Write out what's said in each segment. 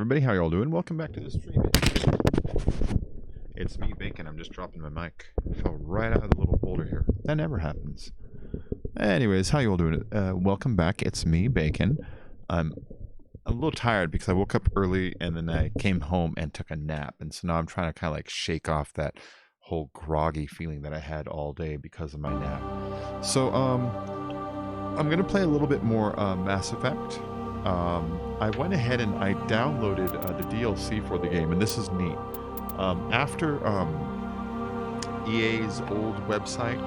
everybody, how y'all doing? Welcome back to the stream. It's me, Bacon. I'm just dropping my mic. I fell right out of the little holder here. That never happens. Anyways, how y'all doing? Welcome back. It's me, Bacon. I'm a little tired because I woke up early and then I came home and took a nap. And so now I'm trying to kind of like shake off that whole groggy feeling that I had all day because of my nap. So, I'm going to play a little bit more Mass Effect. I went ahead and I downloaded the DLC for the game, and this is neat. After EA's old website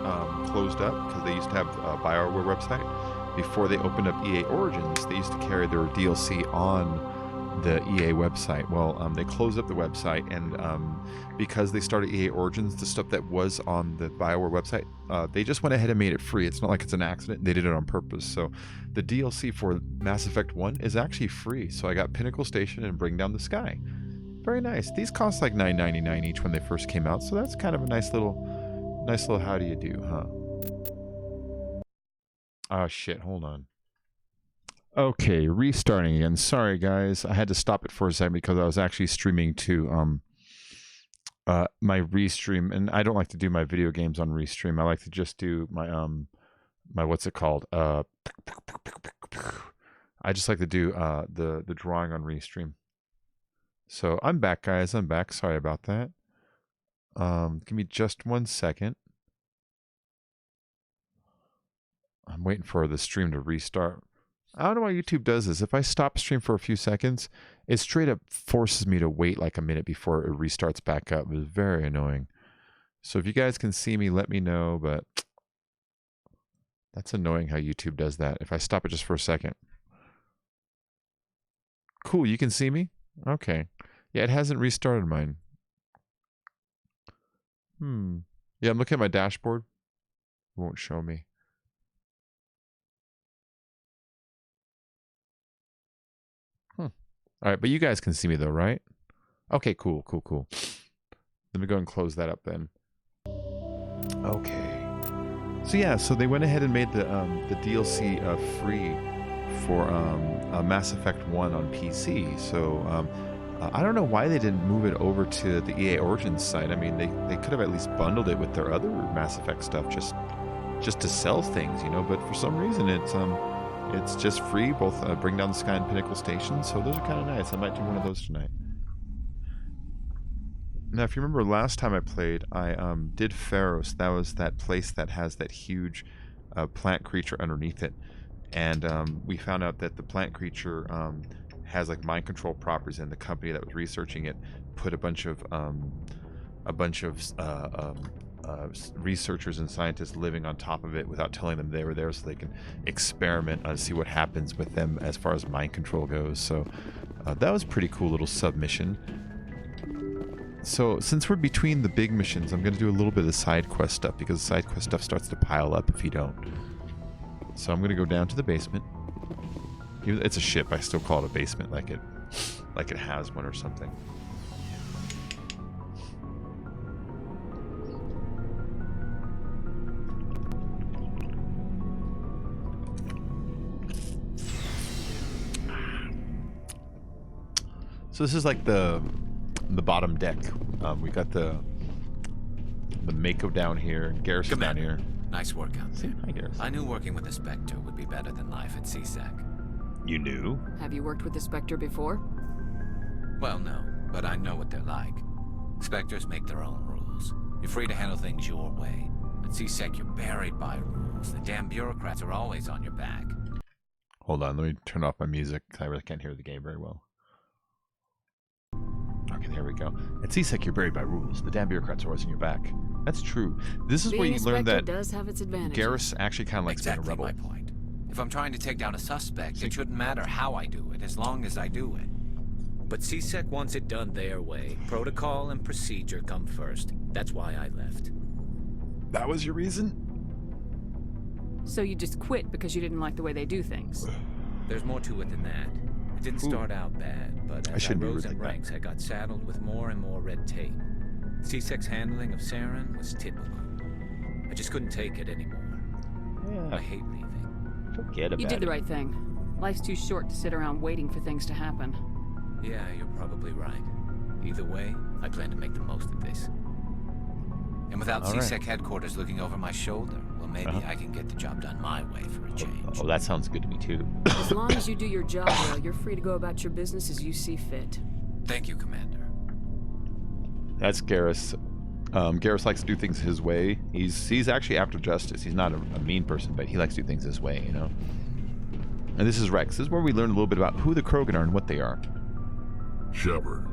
closed up, because they used to have a BioWare website, before they opened up EA Origins, they used to carry their DLC on the EA website. Well, they closed up the website, and because they started EA Origins, the stuff that was on the BioWare website, they just went ahead and made it free. It's not like it's an accident. They did it on purpose. So the DLC for Mass Effect 1 is actually free. So I got Pinnacle Station and Bring Down the Sky. Very nice. These cost like $9.99 each when they first came out. So that's kind of a nice little how do you do, huh? Oh shit, hold on. Okay, restarting again. Sorry guys, I had to stop it for a second because I was actually streaming to my restream, and I don't like to do my video games on restream. I like to just do my my what's it called? I just like to do the drawing on restream. So I'm back, guys. I'm back. Sorry about that. Give me just 1 second. I'm waiting for the stream to restart. I don't know why YouTube does this. If I stop stream for a few seconds, it straight up forces me to wait like a minute before it restarts back up. It's very annoying. So if you guys can see me, let me know, but that's annoying how YouTube does that. If I stop it just for a second. Cool, you can see me? Okay. Yeah, it hasn't restarted mine. Yeah, I'm looking at my dashboard. It won't show me. All right, but you guys can see me though, right? Okay, cool. Let me go and close that up then. Okay. So yeah, so they went ahead and made the DLC free for Mass Effect 1 on PC. So I don't know why they didn't move it over to the EA Origins site. I mean, they could have at least bundled it with their other Mass Effect stuff just to sell things, you know. But for some reason, it's just free, both Bring Down the Sky and Pinnacle Station, so those are kind of nice. I might do one of those tonight. Now, if you remember last time I played, I did Pharos. That was that place that has that huge plant creature underneath it. And we found out that the plant creature has like mind control properties, and the company that was researching it put a bunch of researchers and scientists living on top of it without telling them they were there, so they can experiment and see what happens with them as far as mind control goes. So that was a pretty cool little submission. So since we're between the big missions, I'm going to do a little bit of side quest stuff, because the side quest stuff starts to pile up if you don't. So I'm going to go down to the basement. It's a ship, I still call it a basement, like it has one or something. So this is like the bottom deck. We got the Mako down here, Garrison down here. Nice work out there. Hi, Garrison. I knew working with the Spectre would be better than life at CSEC. You knew? Have you worked with the Spectre before? Well, no, but I know what they're like. Spectres make their own rules. You're free to handle things your way. At CSEC, you're buried by rules. The damn bureaucrats are always on your back. Hold on, let me turn off my music, because I really can't hear the game very well. Okay, there we go. At CSEC, you're buried by rules. The damn bureaucrats are always on your back. That's true. This is where you learn that does have its advantages. Garrus actually kind of likes being a rebel. Exactly my point. If I'm trying to take down a suspect, it shouldn't matter how I do it, as long as I do it. But CSEC wants it done their way. Protocol and procedure come first. That's why I left. That was your reason? So you just quit because you didn't like the way they do things? There's more to it than that. It didn't start out bad, but as I rose in ranks, I got saddled with more and more red tape. CSEC's handling of Saren was typical. I just couldn't take it anymore. Yeah. I hate leaving. Forget about it. You did the right thing. Life's too short to sit around waiting for things to happen. Yeah, you're probably right. Either way, I plan to make the most of this. And without C-Sec headquarters looking over my shoulder, well, maybe I can get the job done my way for a change. Oh, that sounds good to me, too. As long as you do your job well, you're free to go about your business as you see fit. Thank you, Commander. That's Garrus. Garrus likes to do things his way. He's actually after justice. He's not a mean person, but he likes to do things his way, you know? And this is Rex. This is where we learn a little bit about who the Krogan are and what they are. Shepard,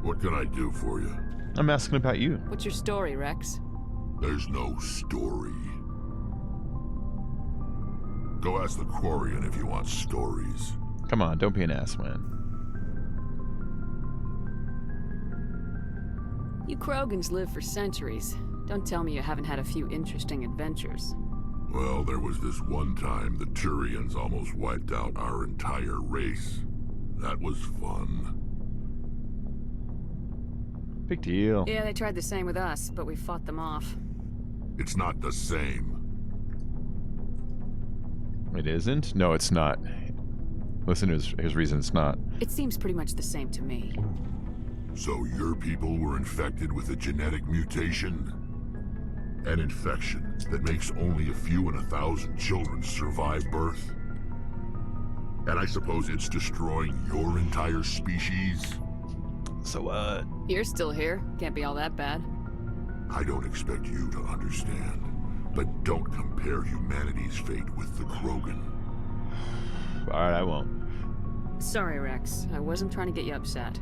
what can I do for you? I'm asking about you. What's your story, Rex? There's no story. Go ask the Quarian if you want stories. Come on, don't be an ass, man. You Krogans live for centuries. Don't tell me you haven't had a few interesting adventures. Well, there was this one time the Turians almost wiped out our entire race. That was fun. Big deal. Yeah, they tried the same with us, but we fought them off. It's not the same. It isn't? No, it's not. Listen to his reason it's not. It seems pretty much the same to me. So your people were infected with a genetic mutation? An infection that makes only a few in 1,000 children survive birth? And I suppose it's destroying your entire species? So what? You're still here. Can't be all that bad. I don't expect you to understand, but don't compare humanity's fate with the Krogan. Alright, I won't. Sorry, Rex. I wasn't trying to get you upset.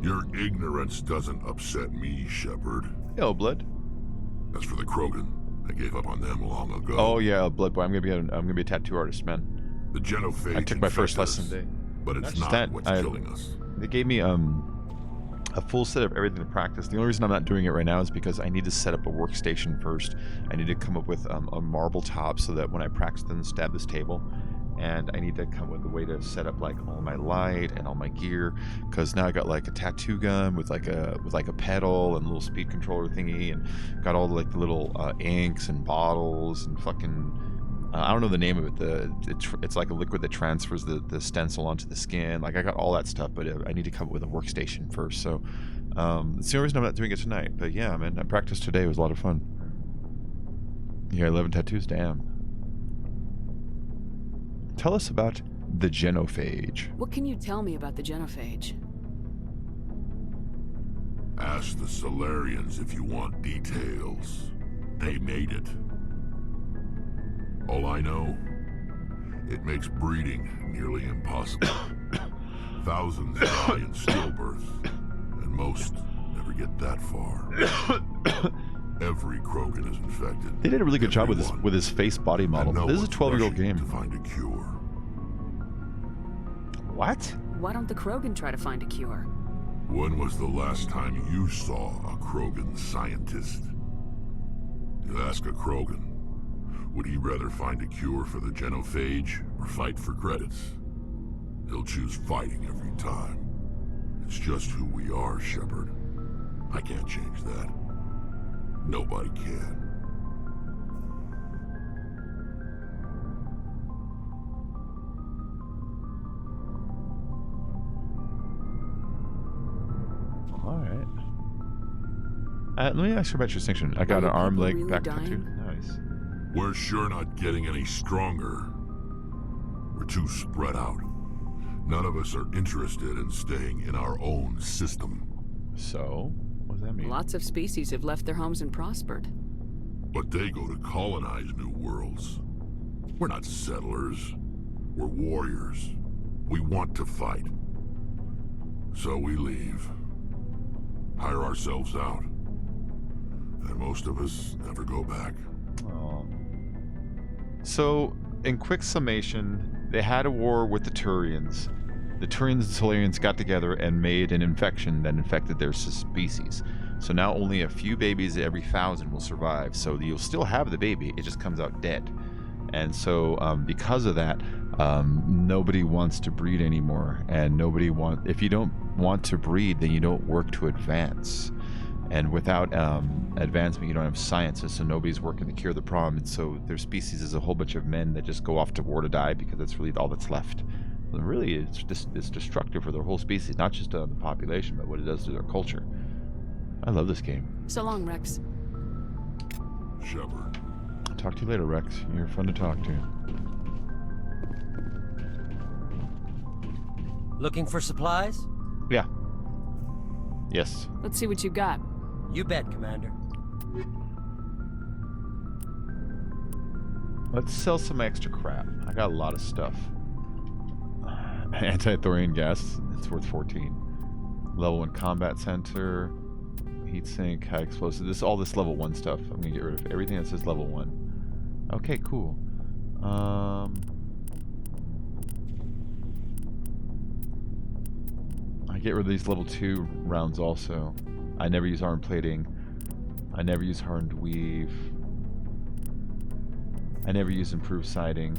Your ignorance doesn't upset me, Shepard. Yo, Blood. As for the Krogan, I gave up on them long ago. Oh yeah, Blood Boy. I'm gonna be a tattoo artist, man. The Genophage I took my first infect us, lesson today. but it's not that, what's killing us. They gave me a full set of everything to practice. The only reason I'm not doing it right now is because I need to set up a workstation first. I need to come up with a marble top so that when I practice and stab this table, and I need to come up with a way to set up like all my light and all my gear, because now I got like a tattoo gun with like a pedal and a little speed controller thingy, and got all the little inks and bottles and fucking I don't know the name of it. It's like a liquid that transfers the stencil onto the skin. Like I got all that stuff, but I need to come up with a workstation first. So it's the only reason I'm not doing it tonight. But yeah, man, I practiced today. It was a lot of fun. Yeah, 11 tattoos. Damn. Tell us about the Genophage. What can you tell me about the Genophage? Ask the Solarians if you want details. They made it. All I know, it makes breeding nearly impossible. Thousands die in stillbirth, and most never get that far. Every Krogan is infected. They did a really good job with his face body model. No, this is a 12-year-old game. To find a cure. What? Why don't the Krogan try to find a cure? When was the last time you saw a Krogan scientist? You ask a Krogan, would he rather find a cure for the Genophage or fight for credits? He'll choose fighting every time. It's just who we are, Shepard. I can't change that. Nobody can. Alright. Let me ask you about your distinction. I got an arm, leg, really back dying? tattoo. Nice. We're sure not getting any stronger. We're too spread out. None of us are interested in staying in our own system. So, what does that mean? Lots of species have left their homes and prospered. But they go to colonize new worlds. We're not settlers. We're warriors. We want to fight. So we leave. Hire ourselves out. And most of us never go back. Aww. So, in quick summation, they had a war with the Turians. The Turians and Solarians got together and made an infection that infected their species. So now only a few babies every 1,000 will survive. So you'll still have the baby, it just comes out dead. And so because of that, nobody wants to breed anymore. And if you don't want to breed, then you don't work to advance. And without advancement, you don't have scientists, so nobody's working to cure the problem. And so their species is a whole bunch of men that just go off to war to die because that's really all that's left. really it's destructive for their whole species, not just the population, but what it does to their culture. I love this game. So long, Rex. Shepard. I'll talk to you later, Rex. You're fun to talk to. Looking for supplies? Yeah. Yes. Let's see what you got. You bet, Commander. Let's sell some extra crap. I got a lot of stuff. Anti-thorium gas. It's worth 14. Level 1 combat center. Heatsink. High explosive. All this level 1 stuff. I'm gonna get rid of everything that says level 1. Okay, cool. I get rid of these level 2 rounds also. I never use armor plating. I never use hardened weave. I never use improved sighting.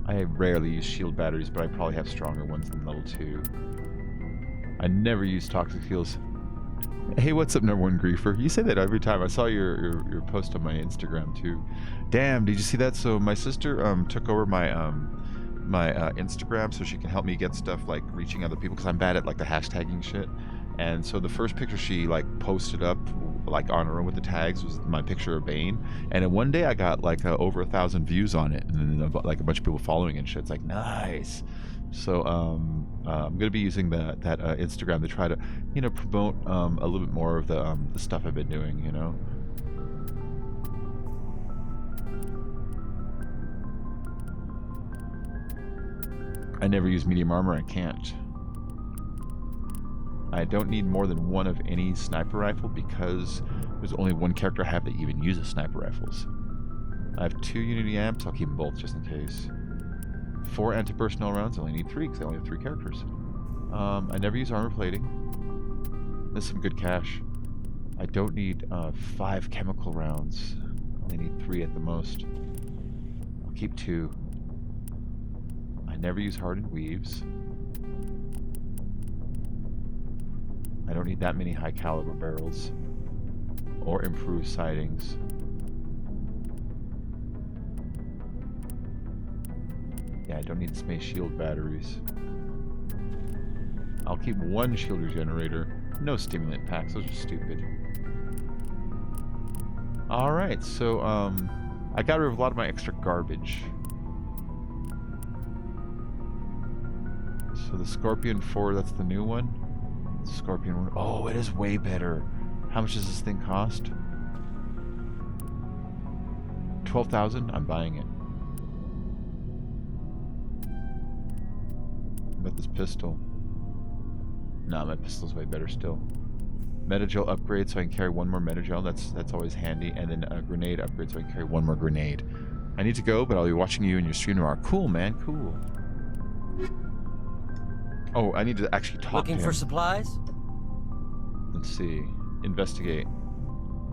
I rarely use shield batteries, but I probably have stronger ones than level 2. I never use toxic fuels. Hey, what's up, #1 griefer? You say that every time. I saw your post on my Instagram too. Damn, did you see that? So my sister took over my Instagram so she can help me get stuff like reaching other people, because I'm bad at like the hashtagging shit. And so the first picture she like posted up like on her own with the tags was my picture of Bane, and in one day I got like over 1,000 views on it, and then like a bunch of people following and shit. It's like nice. So I'm gonna be using that Instagram to try to, you know, promote a little bit more of the stuff I've been doing, you know. I never use medium armor. I can't. I don't need more than one of any sniper rifle because there's only one character I have that even uses sniper rifles. I have 2 Unity amps. I'll keep them both just in case. 4 anti-personnel rounds. I only need 3 because I only have 3 characters. I never use armor plating. This is some good cash. I don't need 5 chemical rounds. I only need 3 at the most. I'll keep 2. I never use hardened weaves. I don't need that many high caliber barrels or improved sightings. Yeah, I don't need space shield batteries. I'll keep 1 shield regenerator. No stimulant packs, those are stupid. Alright, so I got rid of a lot of my extra garbage. So the Scorpion 4, that's the new one. Scorpion 1. Oh, it is way better. How much does this thing cost? 12,000? I'm buying it. What about this pistol? Nah, my pistol's way better still. Metagel upgrade so I can carry 1 more metagel. That's always handy. And then a grenade upgrade so I can carry 1 more grenade. I need to go, but I'll be watching you in your stream tomorrow. Cool, man. Cool. Oh, I need to actually talk to him. Looking for supplies? Let's see. Investigate.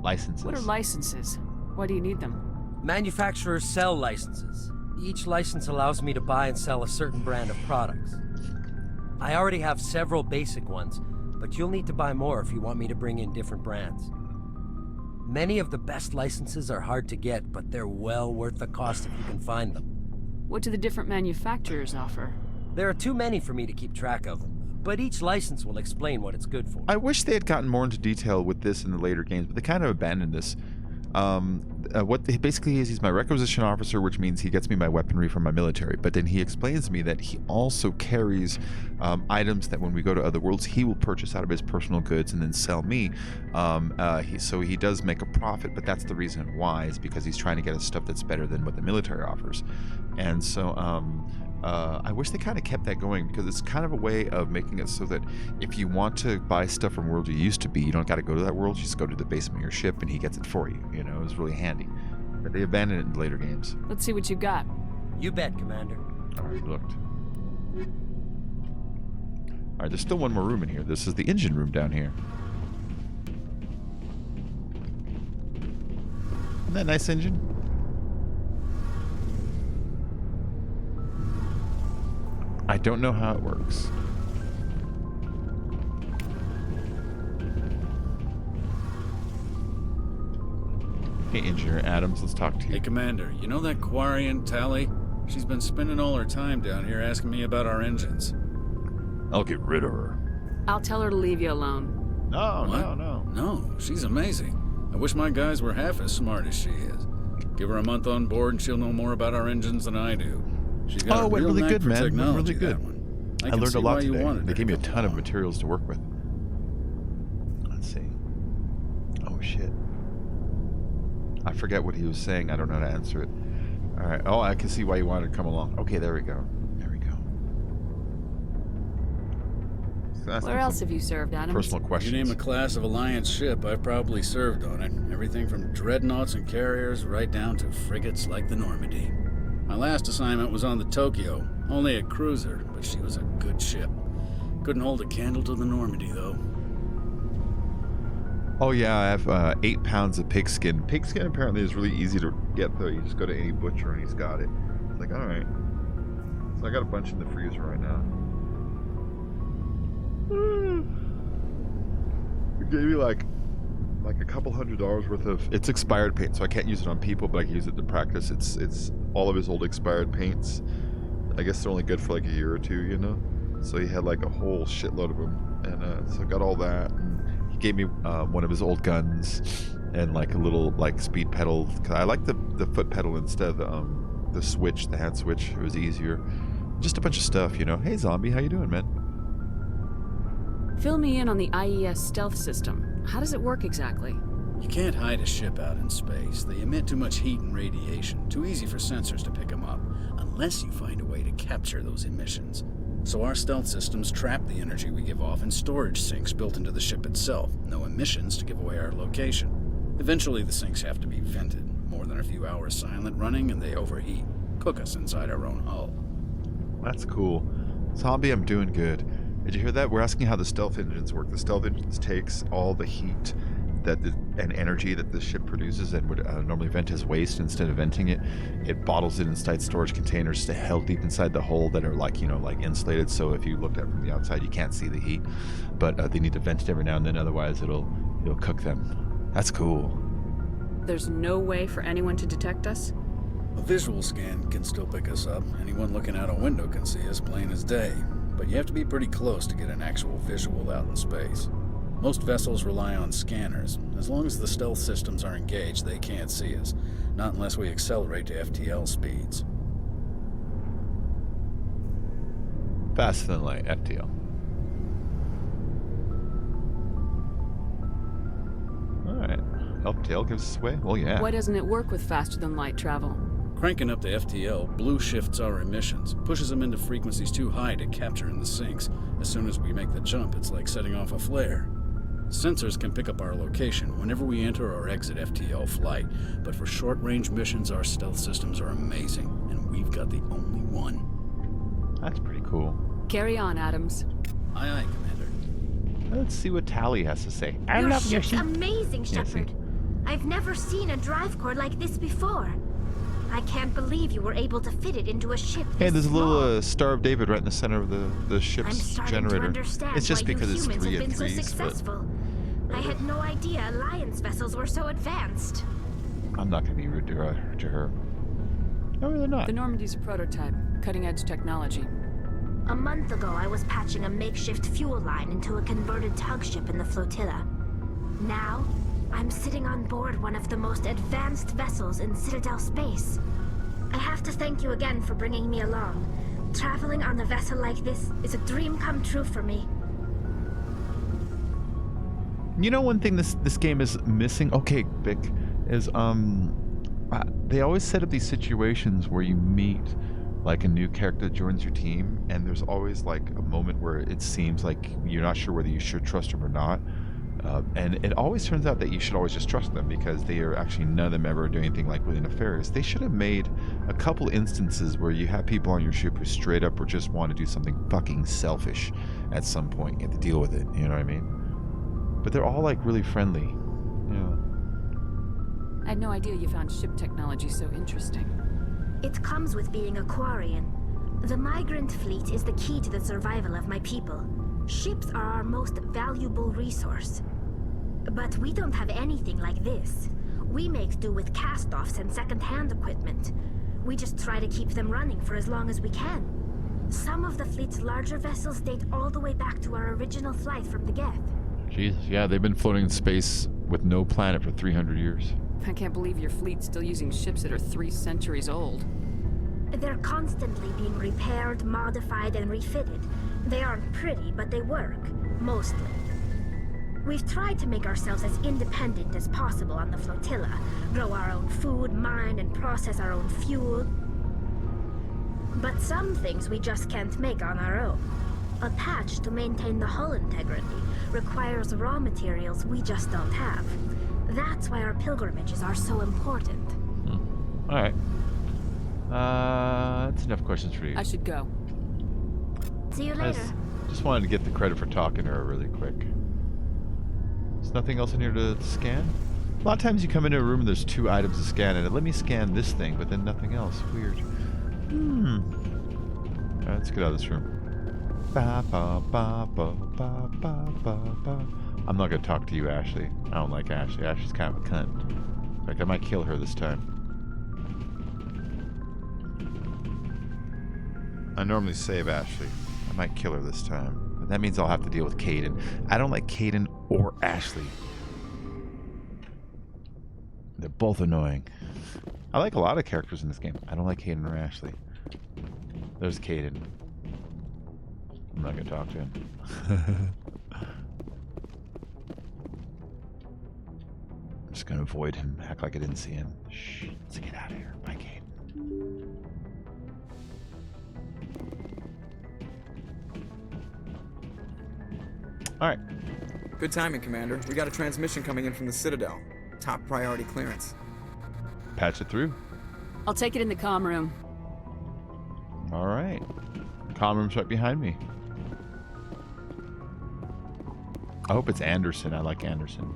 Licenses. What are licenses? Why do you need them? Manufacturers sell licenses. Each license allows me to buy and sell a certain brand of products. I already have several basic ones, but you'll need to buy more if you want me to bring in different brands. Many of the best licenses are hard to get, but they're well worth the cost if you can find them. What do the different manufacturers offer? There are too many for me to keep track of, but each license will explain what it's good for. I wish they had gotten more into detail with this in the later games, but they kind of abandoned this. What basically is, he's my requisition officer, which means he gets me my weaponry from my military, but then he explains to me that he also carries items that when we go to other worlds he will purchase out of his personal goods and then sell me. So he does make a profit, but that's the reason why, is because he's trying to get us stuff that's better than what the military offers. And so I wish they kind of kept that going, because it's kind of a way of making it so that if you want to buy stuff from world you used to be, you don't got to go to that world. You just go to the basement of your ship and he gets it for you. You know, it was really handy. But they abandoned it in later games. Let's see what you got. You bet, Commander. Alright, looked. Alright, there's still 1 more room in here. This is the engine room down here. Isn't that a nice engine? I don't know how it works. Hey, Engineer Adams, let's talk to you. Hey, Commander, you know that Quarian tally? She's been spending all her time down here asking me about our engines. I'll get rid of her. I'll tell her to leave you alone. No, What? no. No, she's amazing. I wish my guys were half as smart as she is. Give her a month on board and she'll know more about our engines than I do. She's got a went real really knack good, for man. Went technology, really good. that one. I can learned see a lot why you today. wanted They her gave me a come ton of along. materials to work with. Let's see. Oh, shit. I forget what he was saying. I don't know how to answer it. All right. Oh, I can see why you wanted to come along. Okay, there we go. There we go. So that's Where else have you served, Adams? personal questions. You name a class of Alliance ship, I've probably served on it. Everything from dreadnoughts and carriers right down to frigates like the Normandy. My last assignment was on the Tokyo, only a cruiser, but she was a good ship. Couldn't hold a candle to the Normandy, though. Oh yeah, I have 8 pounds of pigskin. Pigskin apparently is really easy to get though. You just go to any butcher and he's got it. It's like, all right. So I got a bunch in the freezer right now. It gave me like a couple $100 worth of. It's expired paint, so I can't use it on people, but I can use it to practice. It's all of his old expired paints. I guess they're only good for like a year or two, you know. So he had like a whole shitload of them, and so I got all that. And he gave me one of his old guns and like a little like speed pedal. Cause I like the foot pedal instead of the switch, the hand switch. It was easier. Just a bunch of stuff, you know. Hey zombie, how you doing, man? Fill me in on the IES stealth system. How does it work exactly? You can't hide a ship out in space. They emit too much heat and radiation. Too easy for sensors to pick them up, unless you find a way to capture those emissions. So our stealth systems trap the energy we give off in storage sinks built into the ship itself. No emissions to give away our location. Eventually the sinks have to be vented. More than a few hours silent running and they overheat. Cook us inside our own hull. That's cool. Zombie, I'm doing good. Did you hear that? We're asking how the stealth engines work. The stealth engines takes all the heat and energy that the ship produces and would normally vent as waste. Instead of venting it, it bottles it inside storage containers held deep inside the hull that are like, you know, like insulated. So if you looked at it from the outside, you can't see the heat. But they need to vent it every now and then, otherwise it'll cook them. That's cool. There's no way for anyone to detect us? A visual scan can still pick us up. Anyone looking out a window can see us plain as day. But you have to be pretty close to get an actual visual out in space. Most vessels rely on scanners. As long as the stealth systems are engaged, they can't see us. Not unless we accelerate to FTL speeds. Faster than light, FTL. Alright. FTL gives us away? Well, yeah. Why doesn't it work with faster than light travel? Cranking up to FTL blue shifts our emissions, pushes them into frequencies too high to capture in the sinks. As soon as we make the jump, it's like setting off a flare. Sensors can pick up our location whenever we enter or exit FTL flight, but for short-range missions, our stealth systems are amazing, and we've got the only one. That's pretty cool. Carry on, Adams. Aye, aye, Commander. Let's see what Tally has to say. I Your love your ship's ship. amazing, Shepard. I've never seen a drive core like this before. I can't believe you were able to fit it into a ship. Hey, there's a small. little Star of David right in the center of the I'm ship's starting generator. to understand It's just why because you it's humans 3 have and been so 3s, but successful. I had no idea Alliance vessels were so advanced. I'm not going to be rude to her. No, they're not. The Normandy's a prototype, cutting-edge technology. A month ago, I was patching a makeshift fuel line into a converted tug ship in the flotilla. Now, I'm sitting on board one of the most advanced vessels in Citadel space. I have to thank you again for bringing me along. Traveling on a vessel like this is a dream come true for me. You know, one thing this game is missing. Okay, Vic, is they always set up these situations where you meet like a new character that joins your team, and there's always like a moment where it seems like you're not sure whether you should trust them or not. And it always turns out that you should always just trust them, because they are actually, none of them ever do anything like really nefarious. They should have made a couple instances where you have people on your ship who straight up or just want to do something fucking selfish at some point. You have to deal with it, you know what I mean? But they're all like really friendly. Yeah. I had no idea you found ship technology so interesting. It comes with being a Quarian. The migrant fleet is the key to the survival of my people. Ships are our most valuable resource. But we don't have anything like this. We make do with cast-offs and second-hand equipment. We just try to keep them running for as long as we can. Some of the fleet's larger vessels date all the way back to our original flight from the Geth. Jesus, yeah, they've been floating in space with no planet for 300 years. I can't believe your fleet's still using ships that are 3 centuries old. They're constantly being repaired, modified, and refitted. They aren't pretty, but they work. Mostly. We've tried to make ourselves as independent as possible on the flotilla. Grow our own food, mine, and process our own fuel. But some things we just can't make on our own. A patch to maintain the hull integrity requires raw materials we just don't have. That's why our pilgrimages are so important. Alright. That's enough questions for you. I should go. See you later. Just wanted to get the credit for talking to her really quick. There's nothing else in here to scan? A lot of times you come into a room and there's 2 items to scan, and let me scan this thing, but then nothing else. Weird. Alright, let's get out of this room. Ba, ba, ba, ba, ba, ba, ba, ba. I'm not gonna talk to you, Ashley. I don't like Ashley. Ashley's kind of a cunt. In fact, I might kill her this time. I normally save Ashley. I might kill her this time. But that means I'll have to deal with Caden. I don't like Caden or Ashley. They're both annoying. I like a lot of characters in this game. I don't like Caden or Ashley. There's Caden. I'm not gonna talk to him. I'm just gonna avoid him, act like I didn't see him. Shh, let's get out of here. Bye, Caden. Alright. Good timing, Commander. We got a transmission coming in from the Citadel. Top priority clearance. Patch it through. I'll take it in the comm room. Alright. Comm room's right behind me. I hope it's Anderson. I like Anderson.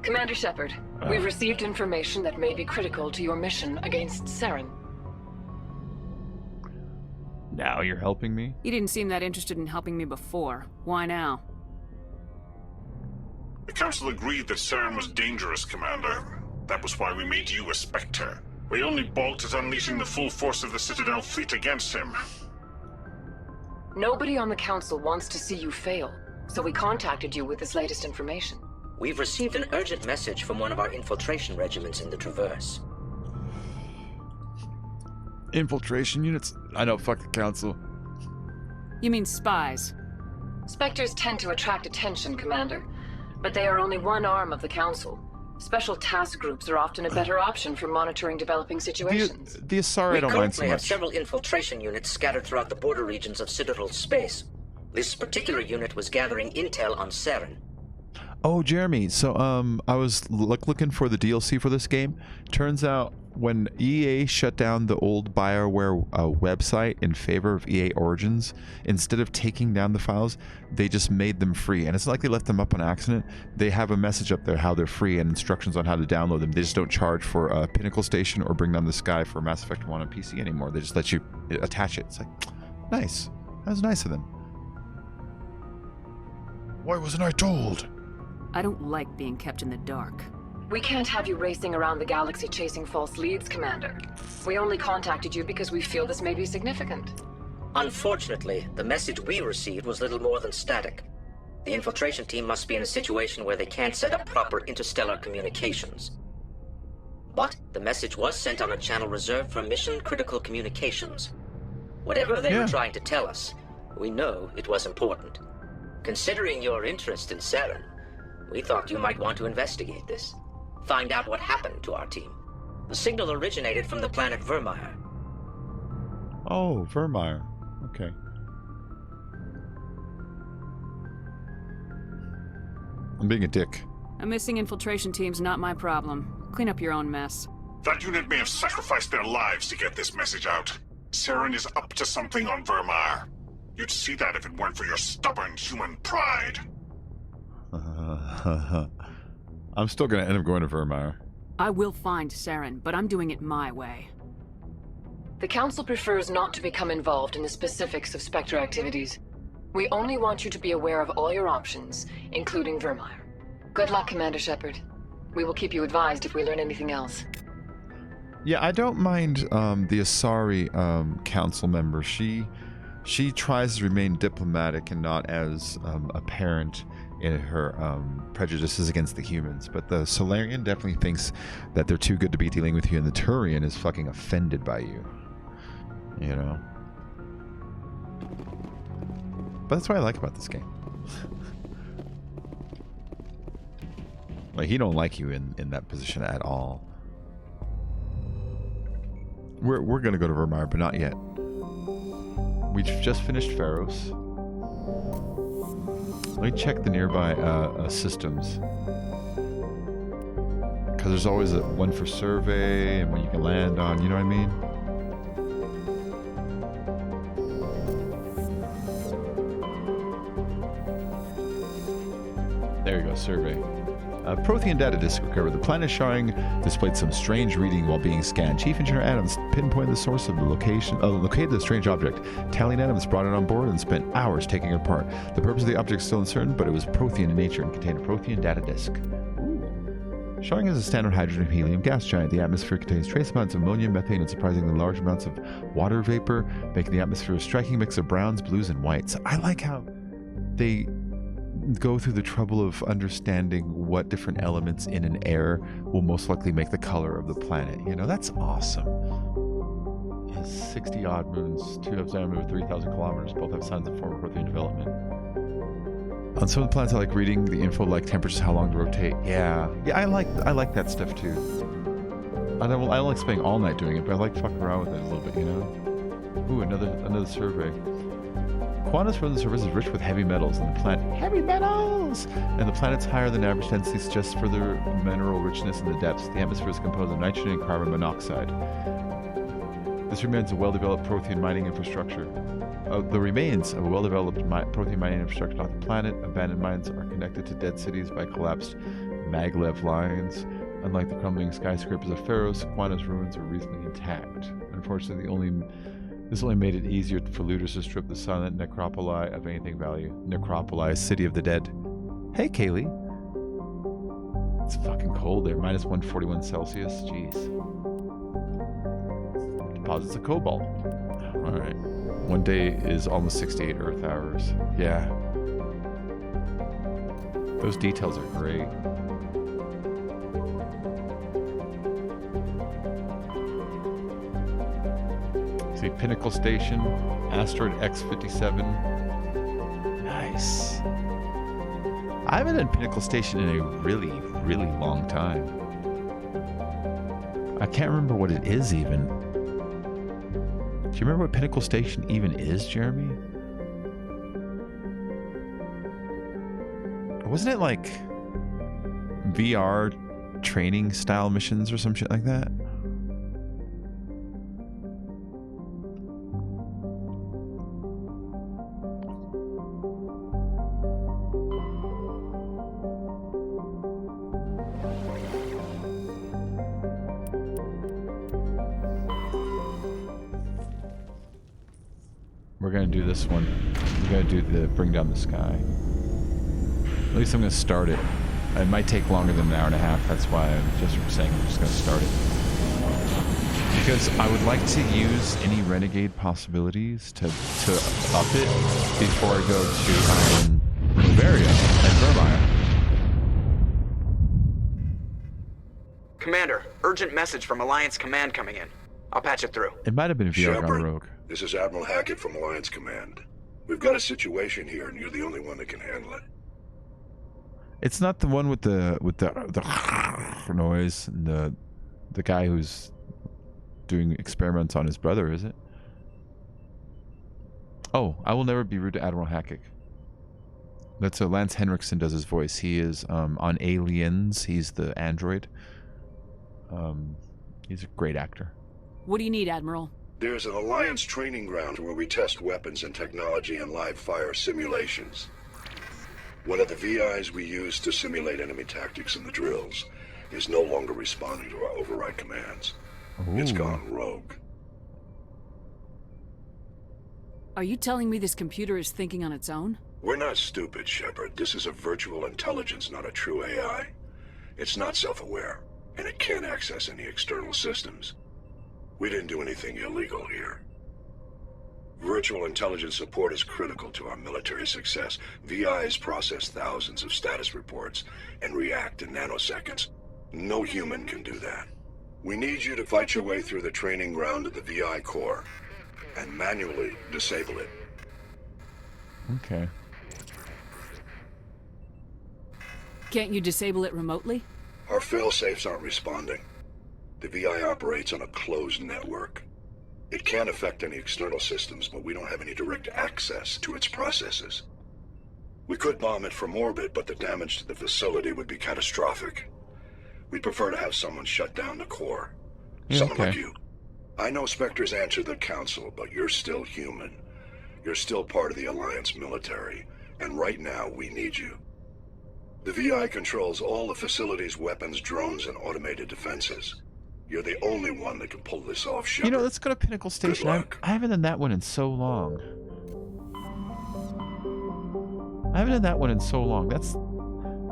Commander Shepard, we've received information that may be critical to your mission against Saren. Now you're helping me? You didn't seem that interested in helping me before. Why now? The Council agreed that Saren was dangerous, Commander. That was why we made you a Spectre. We only balked at unleashing the full force of the Citadel fleet against him. Nobody on the Council wants to see you fail, so we contacted you with this latest information. We've received an urgent message from one of our infiltration regiments in the Traverse. Infiltration units? I know, fuck the Council. You mean spies? Spectres tend to attract attention, Commander, but they are only one arm of the Council. Special task groups are often a better option for monitoring developing situations. The Asari I don't mind so We currently have much. several infiltration units scattered throughout the border regions of Citadel space. This particular unit was gathering intel on Saren. Oh, Jeremy, so I was looking for the DLC for this game. Turns out when EA shut down the old BioWare website in favor of EA Origins, instead of taking down the files, they just made them free. And it's not like they left them up on accident. They have a message up there how they're free and instructions on how to download them. They just don't charge for Pinnacle Station or Bring Down the Sky for Mass Effect 1 on PC anymore. They just let you attach it. It's like, nice. That was nice of them. Why wasn't I told? I don't like being kept in the dark. We can't have you racing around the galaxy chasing false leads, Commander. We only contacted you because we feel this may be significant. Unfortunately, the message we received was little more than static. The infiltration team must be in a situation where they can't set up proper interstellar communications. But the message was sent on a channel reserved for mission-critical communications. Whatever they were trying to tell us, we know it was important. Considering your interest in Saren, we thought you might want to investigate this. Find out what happened to our team. The signal originated from the planet Vermeer. Oh, Vermeer. Okay. I'm being a dick. A missing infiltration team's not my problem. Clean up your own mess. That unit may have sacrificed their lives to get this message out. Saren is up to something on Vermeer. You'd see that if it weren't for your stubborn human pride. I'm still going to end up going to Vermeer. I will find Saren, but I'm doing it my way. The Council prefers not to become involved in the specifics of Spectre activities. We only want you to be aware of all your options, including Vermeer. Good luck, Commander Shepard. We will keep you advised if we learn anything else. Yeah, I don't mind the Asari council member. She tries to remain diplomatic and not as apparent in her prejudices against the humans. But the Solarian definitely thinks that they're too good to be dealing with you, and the Turian is fucking offended by you. You know? But that's what I like about this game. Like, he don't like you in that position at all. We're gonna go to Vermeer, but not yet. We just finished Pharos. Let me check the nearby systems. Because there's always one for survey and one you can land on, you know what I mean? There you go, survey. Prothean data disk recovered. The planet showing displayed some strange reading while being scanned. Chief Engineer Adams pinpointed the source of the located the strange object. Tallying Adams brought it on board and spent hours taking it apart. The purpose of the object is still uncertain, but it was Prothean in nature and contained a Prothean data disk. Showing as a standard hydrogen and helium gas giant, the atmosphere contains trace amounts of ammonia, methane, and surprisingly large amounts of water vapor, making the atmosphere a striking mix of browns, blues, and whites. I like how they go through the trouble of understanding what different elements in an air will most likely make the color of the planet. You know, that's awesome. It has 60 odd moons, 2 have diameter of 3,000 kilometers, both have signs of former Prothean development. On some of the planets I like reading the info, like temperatures, how long to rotate. Yeah, I like that stuff too. I don't like spending all night doing it, but I like fucking around with it a little bit, you know? Ooh, another survey. Quantum's from the surface is rich with heavy metals, and the planet heavy metals, and the planet's higher than average density suggests further mineral richness in the depths. The atmosphere is composed of nitrogen and carbon monoxide. This remains a well-developed Prothean mining infrastructure. The remains of a well-developed Prothean mining infrastructure on the planet. Abandoned mines are connected to dead cities by collapsed maglev lines. Unlike the crumbling skyscrapers of Pharos, Quantum's ruins are reasonably intact. Unfortunately, this only made it easier for looters to strip the silent necropoli of anything value. Necropoli, city of the dead. Hey, Kaylee. It's fucking cold there. Minus 141 Celsius. Jeez. Deposits of cobalt. Alright. One day is almost 68 Earth hours. Yeah. Those details are great. See, Pinnacle Station, Asteroid X57. Nice. I haven't done Pinnacle Station in a really, really long time. I can't remember what it is even. Do you remember what Pinnacle Station even is, Jeremy? Wasn't it like VR training style missions or some shit like that? We're gonna do this one. We're gonna do the bring down the sky. At least I'm gonna start it. It might take longer than an hour and a half. That's why I'm just saying I'm just gonna start it. Because I would like to use any renegade possibilities to up it before I go to NOVERIA and Vermeer. Commander, urgent message from Alliance Command coming in. I'll patch it through. It might have been VR gone rogue. This is Admiral Hackett from Alliance Command. We've got a situation here, and you're the only one that can handle it. It's not the one with the noise and the guy who's doing experiments on his brother, is it? Oh, I will never be rude to Admiral Hackett. That's Lance Henriksen does his voice. He is on Aliens. He's the android. He's a great actor. What do you need, Admiral? There's an Alliance training ground where we test weapons and technology in live fire simulations. One of the VIs we use to simulate enemy tactics in the drills is no longer responding to our override commands. Ooh. It's gone rogue. Are you telling me this computer is thinking on its own? We're not stupid, Shepard. This is a virtual intelligence, not a true AI. It's not self-aware, and it can't access any external systems. We didn't do anything illegal here. Virtual intelligence support is critical to our military success. VIs process thousands of status reports and react in nanoseconds. No human can do that. We need you to fight your way through the training ground of the VI core and manually disable it. Okay. Can't you disable it remotely? Our fail-safes aren't responding. The VI operates on a closed network. It can affect any external systems, but we don't have any direct access to its processes. We could bomb it from orbit, but the damage to the facility would be catastrophic. We'd prefer to have someone shut down the core. Someone like you. I know Spectres answer the Council, but you're still human. You're still part of the Alliance military, and right now we need you. The VI controls all the facility's weapons, drones, and automated defenses. You're the only one that can pull this off, Shepard. You know, let's go to Pinnacle Station. I haven't done that one in so long. That's...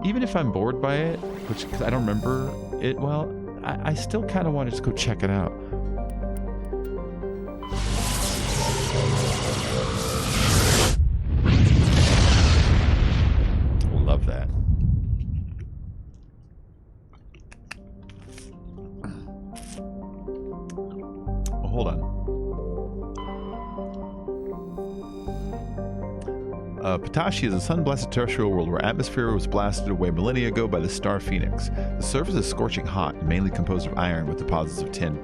Even if I'm bored by it, which cause I don't remember it well, I still kind of want to just go check it out. Love that. Oh, hold on. Patashi is a sun-blasted terrestrial world where atmosphere was blasted away millennia ago by the star Phoenix. The surface is scorching hot and mainly composed of iron with deposits of tin.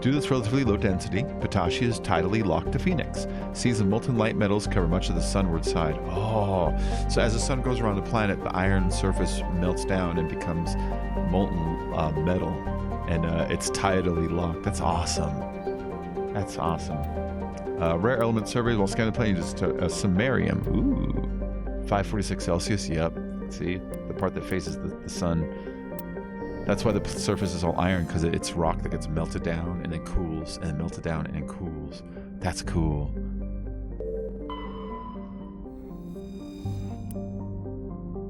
Due to this relatively low density, Patashi is tidally locked to Phoenix. Seas of molten light metals cover much of the sunward side. Oh, so as the sun goes around the planet, the iron surface melts down and becomes molten metal, and it's tidally locked. That's awesome. That's awesome. Rare element surveys while scanning the plane is samarium. Ooh, 546 Celsius. Yep. See the part that faces the sun. That's why the surface is all iron, because it's rock that gets melted down and then cools, and then melted down and then cools. That's cool.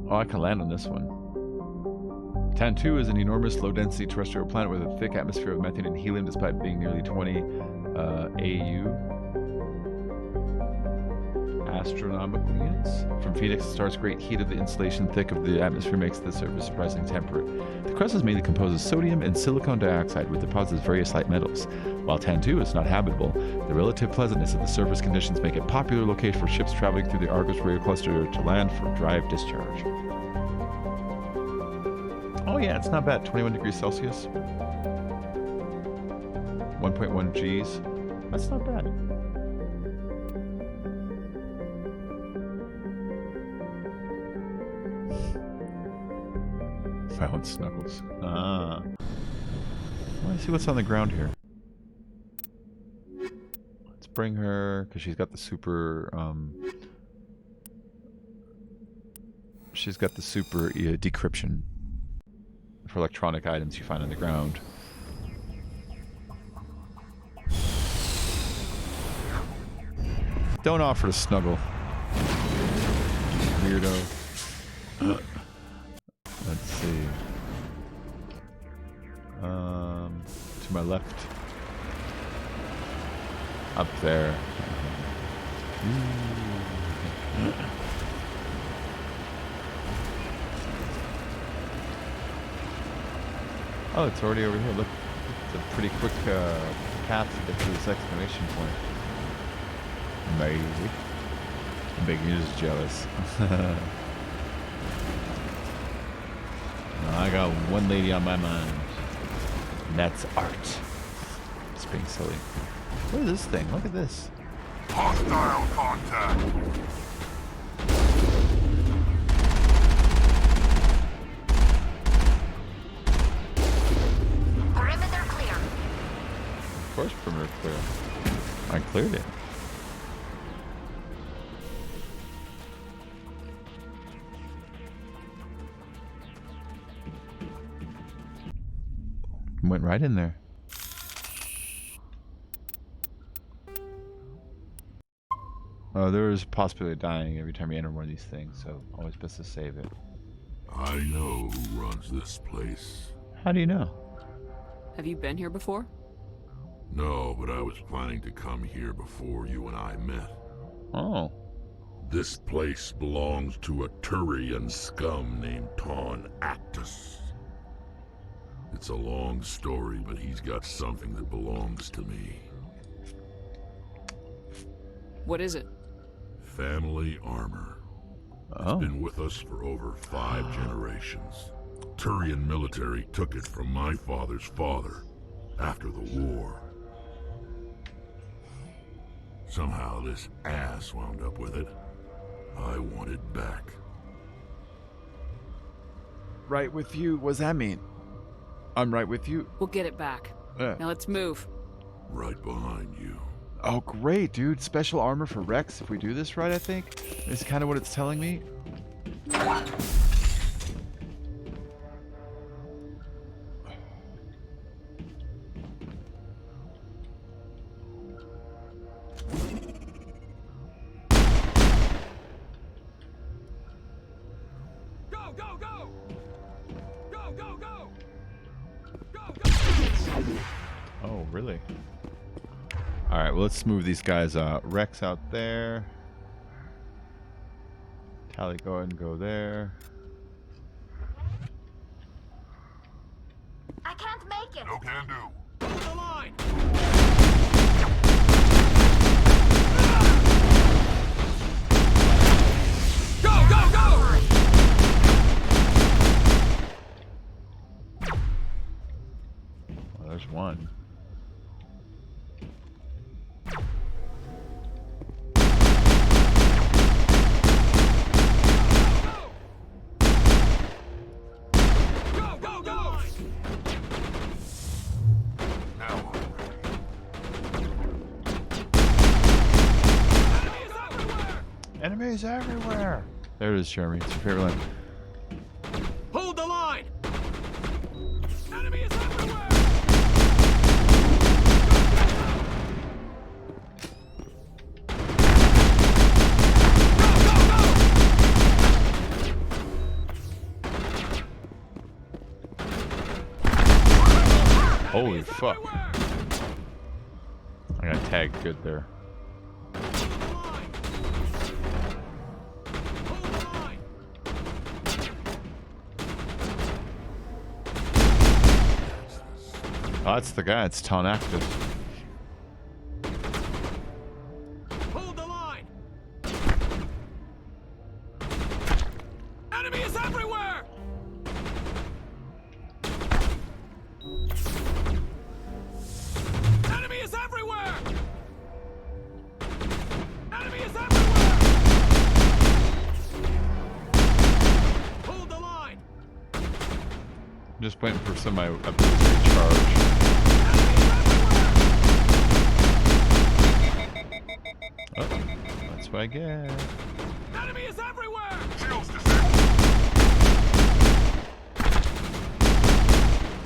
Oh, I can land on this one. Tantu is an enormous low-density terrestrial planet with a thick atmosphere of methane and helium despite being nearly 20 AU. Astronomical units. From Phoenix, the star's great heat of the insulation thick of the atmosphere makes the surface surprisingly temperate. The crust is mainly composed of sodium and silicon dioxide with deposits of various light metals. While Tantu is not habitable, the relative pleasantness of the surface conditions make it a popular location for ships traveling through the Argus radio cluster to land for drive discharge. Oh yeah, it's not bad. 21 degrees Celsius. 1.1 Gs. That's not bad. Found Snuggles. Ah. Let's see what's on the ground here. Let's bring her, because she's got the super, decryption for electronic items you find on the ground. Don't offer to snuggle. Weirdo. Let's see. To my left. Up there. Oh, it's already over here. Look, it's a pretty quick path to get to this exclamation point. Amazing. Big News is jealous. I got one lady on my mind, and that's art. Just being silly. What is this thing? Look at this. Hostile contact. Perimeter clear. Of course, perimeter clear. I cleared it. Went right in there. Oh, there's a possibility of dying every time you enter one of these things, so always best to save it. I know who runs this place. How do you know? Have you been here before? No, but I was planning to come here before you and I met. Oh. This place belongs to a Turian scum named Ton Actus. It's a long story, but he's got something that belongs to me. What is it? Family armor. It's been with us for over 5 generations. Turian military took it from my father's father after the war. Somehow this ass wound up with it. I want it back. Right with you. What does that mean? I'm right with you. We'll get it back. Now let's move. Right behind you. Oh, great, dude. Special armor for Rex if we do this right, I think. Is kind of what it's telling me. Go, go, go! Go, go, go! Oh, really? All right, well, let's move these guys. Rex out there. Tally, go ahead and go there. I can't make it. No can do. Hold the line! Go, go, go! Well, there's one. Enemies everywhere! There it is, Jeremy. It's your favorite line. Hold the line! Enemy is everywhere! Holy fuck. I got tagged good there. Oh, that's the guy. It's Ton Actus. Hold the line! Enemy is everywhere! Enemy is everywhere! Enemy is everywhere! Hold the line! I'm just waiting for some of my abilities to recharge. Oh, that's what I get. Enemy is everywhere! Shields disabled.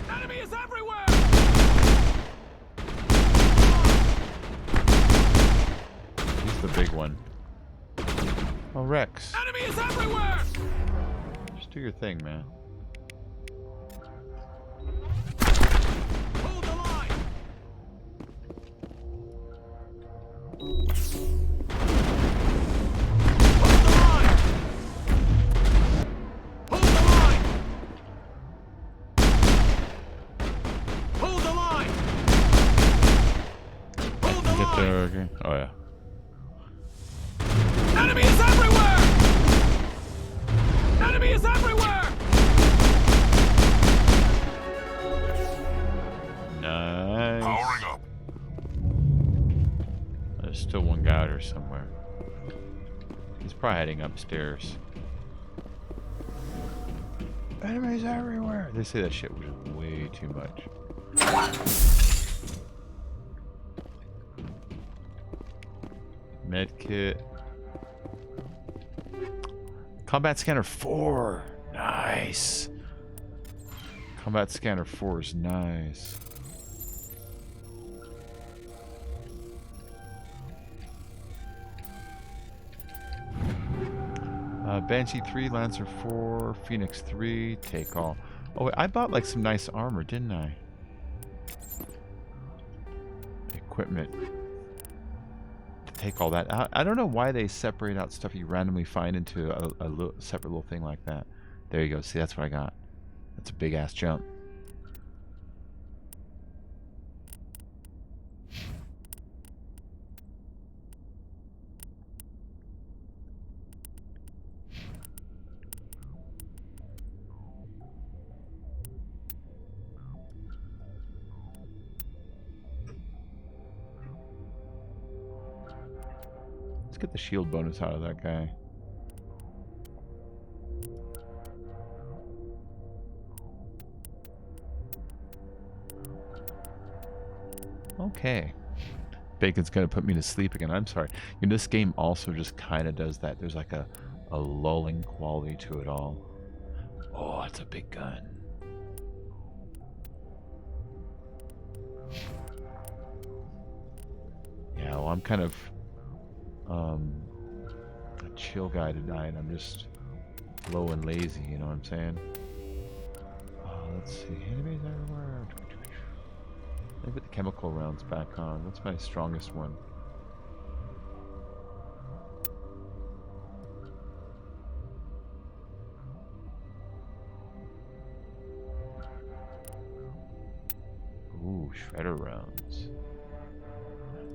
Enemy is everywhere! He's the big one. Oh, Rex. Enemy is everywhere! Just do your thing, man. Hold the line! Hold the line! Hold the line! Hold the line! Get there, okay. Oh, yeah. Enemy is everywhere! Enemy is everywhere! Nice. Powering up. There's still one guy out here somewhere. He's probably heading upstairs. Enemies everywhere! They say that shit was way too much. Medkit. Combat Scanner 4! Nice! Combat Scanner 4 is nice. Banshee 3, Lancer 4, Phoenix 3, take all. Oh, wait, I bought like some nice armor, didn't I? equipment to take all that out. I don't know why they separate out stuff you randomly find into a separate little thing like that. There you go. See, that's what I got. That's a big ass jump. Get the shield bonus out of that guy. Okay. Bacon's gonna put me to sleep again. I'm sorry. You know, this game also just kind of does that. There's like a lulling quality to it all. Oh, it's a big gun. Yeah, well, I'm kind of a chill guy tonight. I'm just low and lazy, you know what I'm saying? Let's see. Enemies everywhere. Let me put the chemical rounds back on. That's my strongest one. Ooh, shredder rounds.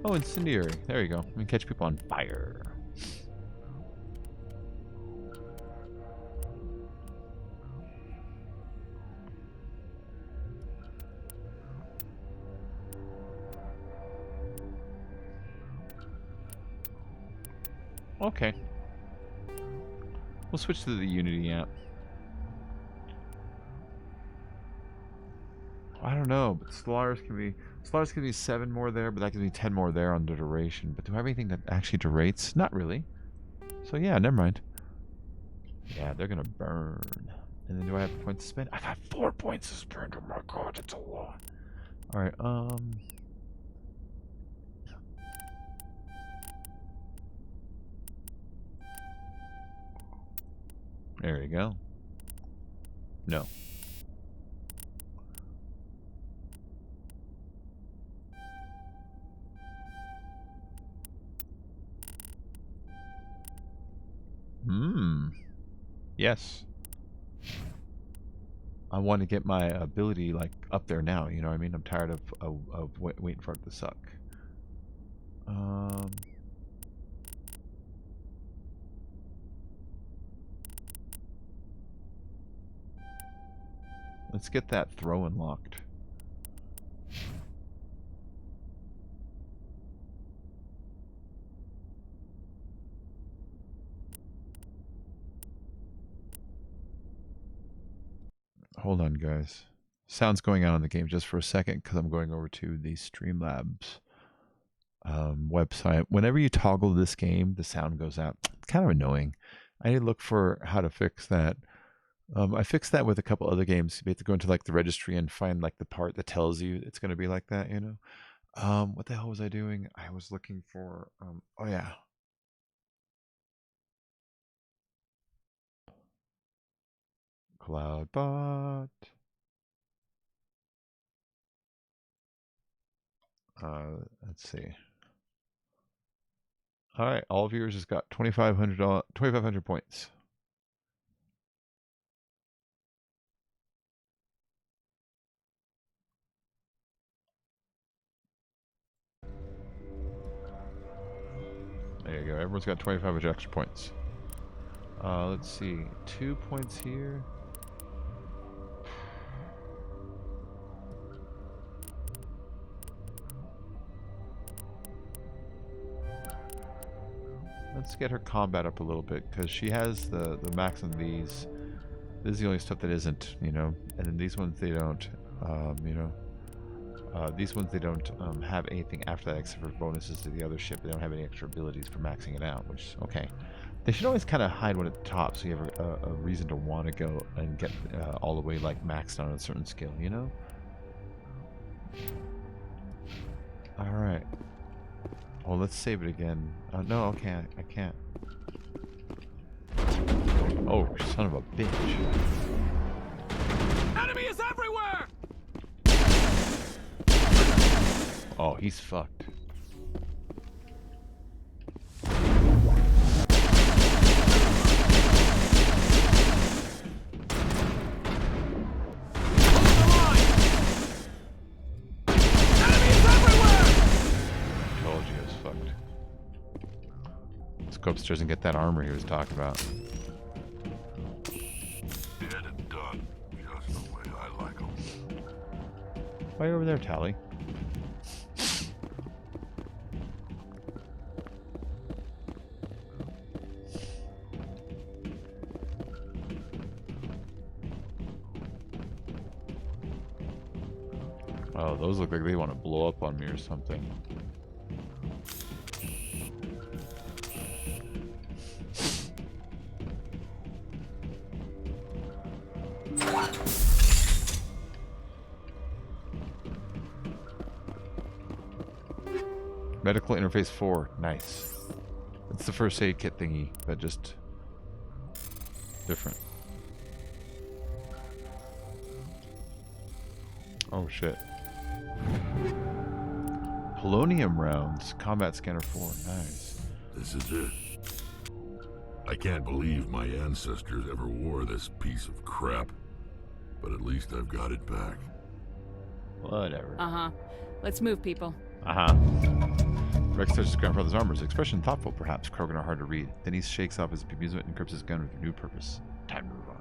Oh, incendiary. There you go. Let me catch people on fire. Okay. We'll switch to the Unity app. I don't know, but Stellaris can be 7 more there, but that can be 10 more there on the duration. But do I have anything that actually durates? Not really. So yeah, never mind. Yeah, they're gonna burn. And then do I have points to spend? I got 4 points to spend. Oh my god, that's a lot. Alright, there you go. No. Yes. I want to get my ability like up there now, you know what I mean? I'm tired of waiting for it to suck. Let's get that throw unlocked. Hold on, guys. Sound's going out on the game just for a second because I'm going over to the Streamlabs website. Whenever you toggle this game, the sound goes out. It's kind of annoying. I need to look for how to fix that. I fixed that with a couple other games. You have to go into like the registry and find like the part that tells you it's going to be like that, you know. What the hell was I doing? I was looking for, oh yeah. Cloudbot. Let's see. All right, all viewers has got 2,500 points. There you go. Everyone's got 2,500 extra points. Let's see. 2 points here. Let's get her combat up a little bit because she has the max on these. This is the only stuff that isn't, you know. And then these ones they don't, you know. These ones they don't have anything after that except for bonuses to the other ship. They don't have any extra abilities for maxing it out, which okay. They should always kind of hide one at the top so you have a reason to want to go and get all the way like maxed on a certain skill, you know. All right. Well, let's save it again. No, okay, I can't. Oh, son of a bitch. Enemy is everywhere! Oh, he's fucked. Told you it was fucked. Let's go upstairs and get that armor he was talking about. Dead and done. Just the way I like 'em. Why over there, Tally? Oh, those look like they want to blow up on me or something. Medical interface 4. Nice. It's the first aid kit thingy, but just different. Oh shit. Polonium rounds. Combat scanner 4. Nice. This is it. I can't believe my ancestors ever wore this piece of crap, but at least I've got it back. Whatever. Uh-huh. Let's move, people. Uh-huh. Rex touches his grandfather's armor. His expression thoughtful, perhaps. Krogan are hard to read. Then he shakes off his bemusement and grips his gun with a new purpose. Time to move on.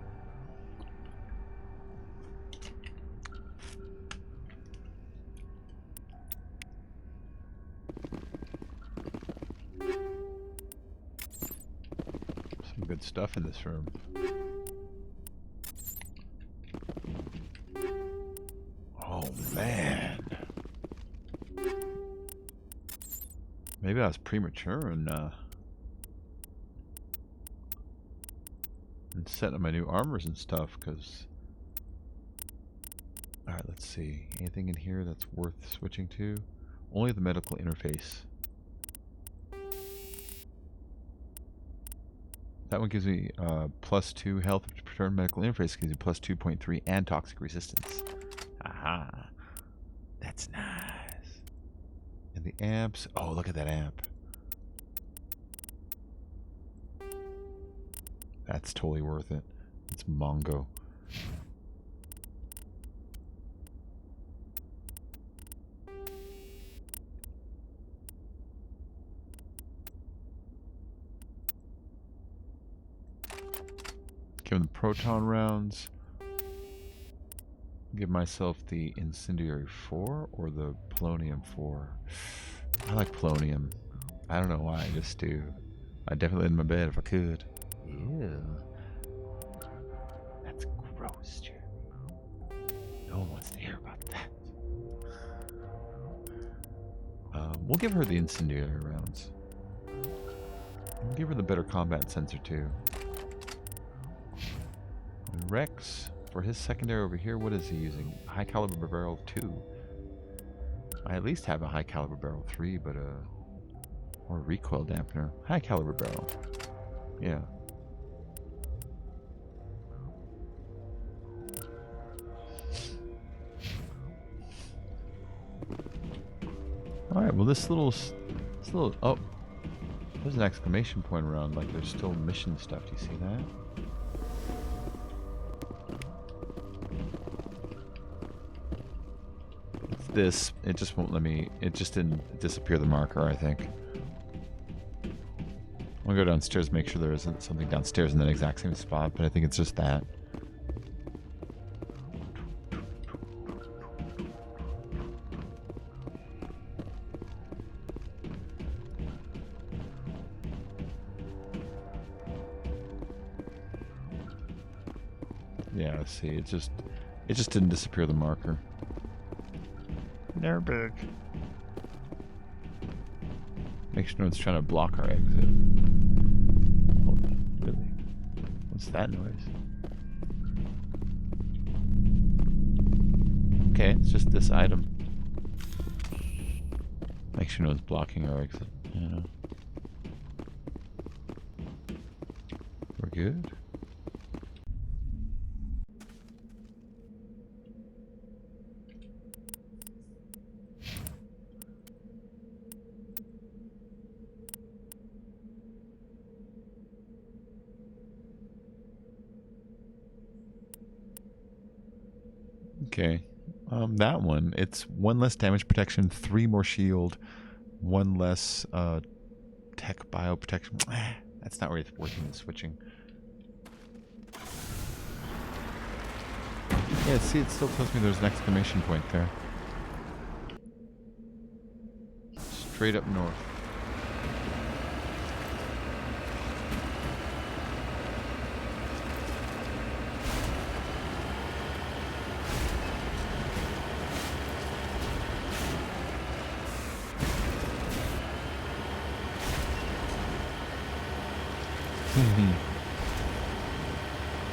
Some good stuff in this room. Oh, man. Maybe I was premature and setting up my new armors and stuff, because... Alright, let's see. Anything in here that's worth switching to? Only the medical interface. That one gives me +2 health, which per turn. Medical interface gives you +2.3 and toxic resistance. Aha. That's nice. And the amps. Oh, look at that amp. That's totally worth it. It's Mongo. Give him the proton rounds. Give myself the incendiary 4 or the polonium 4. I like polonium. I don't know why, I just do. I'd definitely lay in my bed if I could. Ew. That's gross, Jeremy. No one wants to hear about that. We'll give her the incendiary rounds. We'll give her the better combat sensor too. And Rex, for his secondary over here, what is he using? High caliber barrel 2. I at least have a high caliber barrel 3, but or recoil dampener. High caliber barrel. Yeah. All right. Well, this little. Oh, there's an exclamation point around. Like there's still mission stuff. Do you see that? It's this. It just won't let me. It just didn't disappear the marker, I think. I'll go downstairs, make sure there isn't something downstairs in that exact same spot, but I think it's just that. Yeah, see, it just didn't disappear the marker. They're big. Make sure no one's trying to block our exit. Hold on, really? What's that noise? Okay, it's just this item. Make sure no one's blocking our exit, you know. We're good? Okay. That one. It's 1 less damage protection, 3 more shield, 1 less tech bio protection. That's not really working and switching. Yeah, see, it still tells me there's an exclamation point there. Straight up north.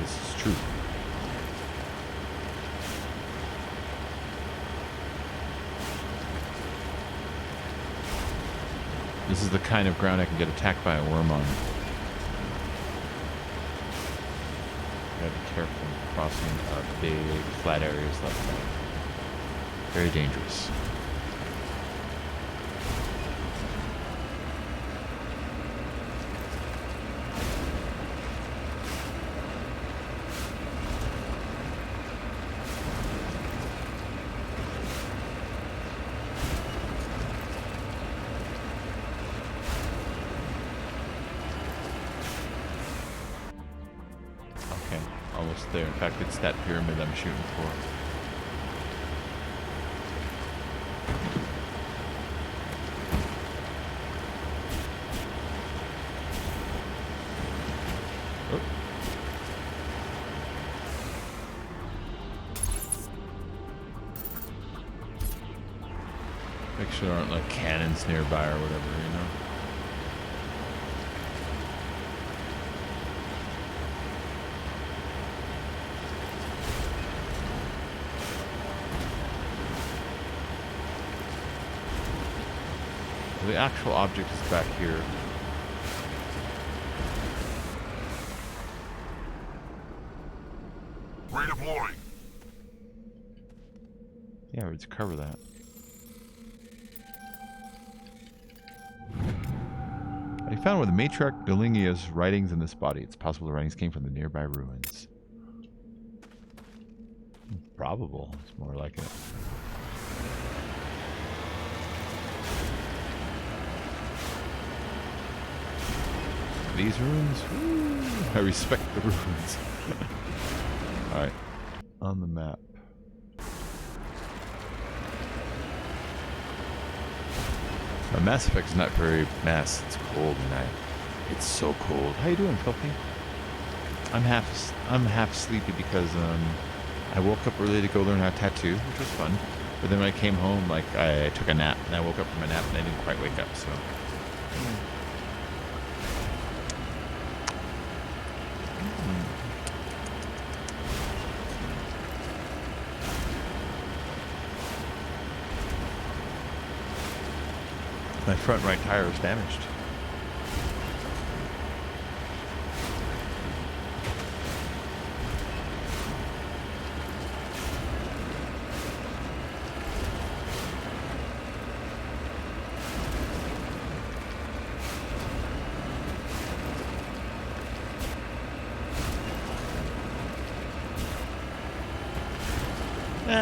This is true. This is the kind of ground I can get attacked by a worm on. Gotta be careful crossing big flat areas like that. Very dangerous. There. In fact, it's that pyramid I'm shooting for. Oh. Make sure there aren't like cannons nearby or whatever, you know? The actual object is back here. Redeploying. Yeah, let's cover that. I found one of the matriarch Billingia's writings in this body. It's possible the writings came from the nearby ruins. Probable. It's more like it. These ruins? Woo, I respect the ruins. Alright. On the map. Mass Effect is not very it's cold tonight. It's so cold. How you doing, Filthy? I'm half sleepy because I woke up early to go learn how to tattoo, which was fun. But then when I came home, like I took a nap and I woke up from a nap and I didn't quite wake up, so my front right tire is damaged.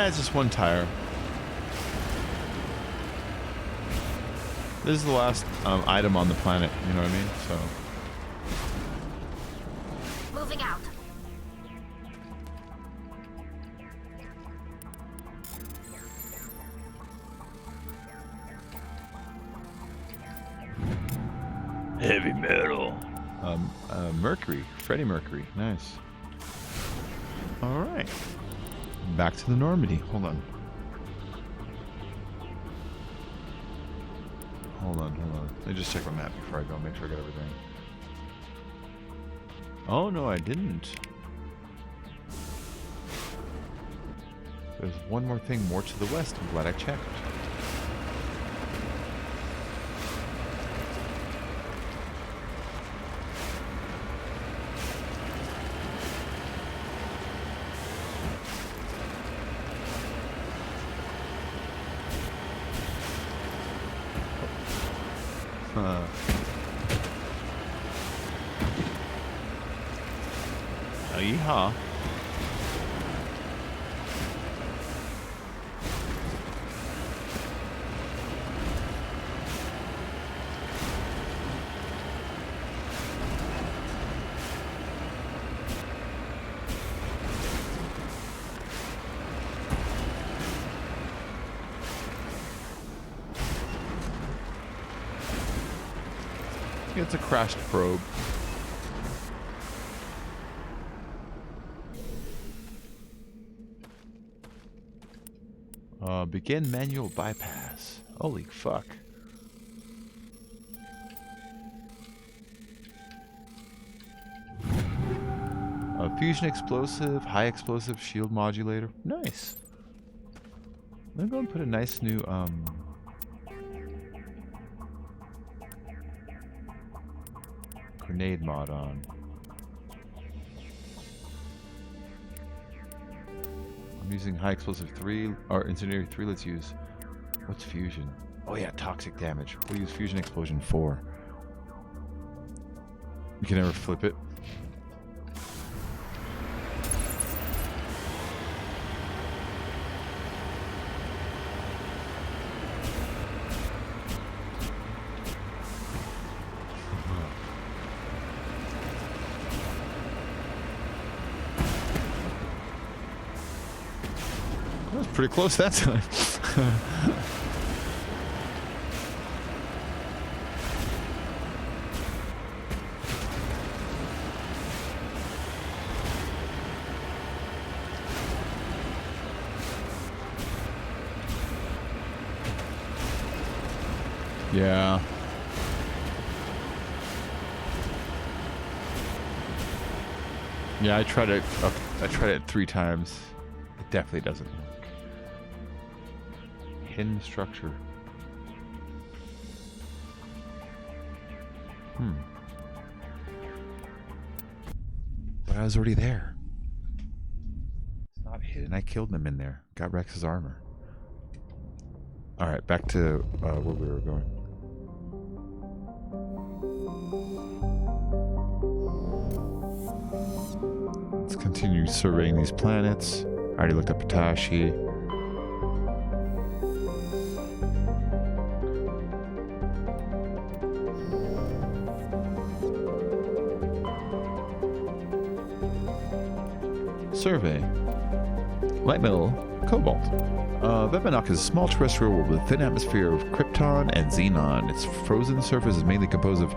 It's just one tire. This is the last item on the planet, you know what I mean? So. Moving out. Heavy metal. Mercury. Freddie Mercury. Nice. All right. Back to the Normandy. Hold on. Hold on. Let me just check my map before I go. Make sure I got everything. Oh, no, I didn't. There's one more thing more to the west. I'm glad I checked. Yeehaw. It's a crashed probe. Begin manual bypass. Holy fuck. Fusion explosive, high explosive shield modulator. Nice. I'm gonna go and put a nice new grenade mod on. I'm using high explosive 3 or incendiary 3. Let's use what's fusion? Oh yeah, toxic damage. We'll use fusion explosion 4. You can never flip it. Pretty close that time. Yeah. Yeah, I tried it 3 times. It definitely doesn't work. Hidden structure. But I was already there. It's not hidden. I killed them in there. Got Rex's armor. Alright, back to where we were going. Let's continue surveying these planets. I already looked up Patashi. Survey. Light metal, cobalt. Vebanok is a small terrestrial world with a thin atmosphere of krypton and xenon. Its frozen surface is mainly composed of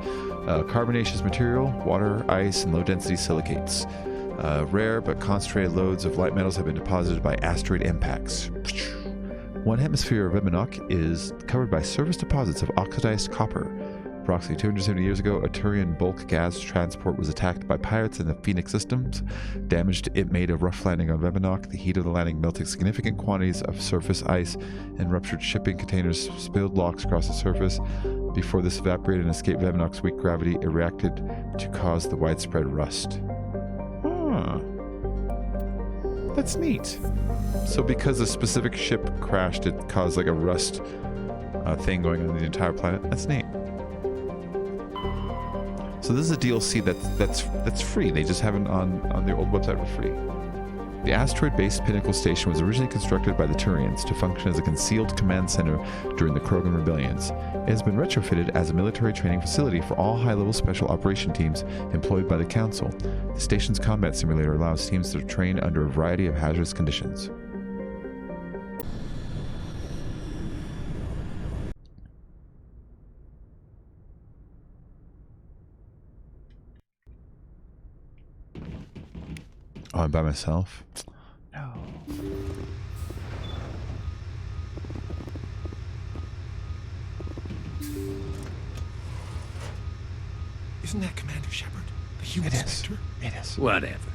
carbonaceous material, water, ice, and low-density silicates. Rare but concentrated loads of light metals have been deposited by asteroid impacts. One hemisphere of Vebanok is covered by surface deposits of oxidized copper. Approximately 270 years ago, a Turian bulk gas transport was attacked by pirates in the Phoenix systems. Damaged, it made a rough landing on Vebanok. The heat of the landing melted significant quantities of surface ice, and ruptured shipping containers spilled blocks across the surface. Before this evaporated and escaped Vebanok's weak gravity, it reacted to cause the widespread rust. Huh. That's neat. So because a specific ship crashed, it caused like a rust thing going on the entire planet. That's neat. So this is a DLC that's free. They just have it on their old website for free. The asteroid-based Pinnacle Station was originally constructed by the Turians to function as a concealed command center during the Krogan rebellions. It has been retrofitted as a military training facility for all high-level special operation teams employed by the Council. The station's combat simulator allows teams to train under a variety of hazardous conditions. Oh, I'm by myself? No. Isn't that Commander Shepard? The human Spectre? It is. Whatever.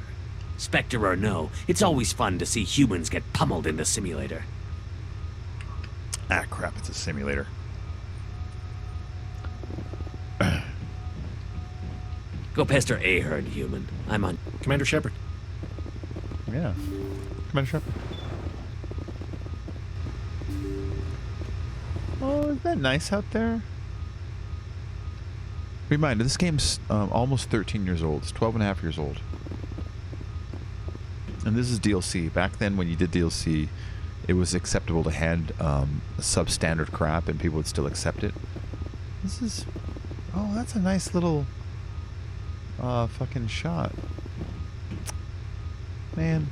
Spectre or no, it's always fun to see humans get pummeled in the simulator. Ah, crap, it's a simulator. Go pester Ahern, human. I'm on... Commander Shepard. Yeah. Commander Shepard. Oh, isn't that nice out there? Reminder, this game's almost 13 years old. It's 12 and a half years old. And this is DLC. Back then, when you did DLC, it was acceptable to hand substandard crap and people would still accept it. This is... Oh, that's a nice little... fucking shot. Man,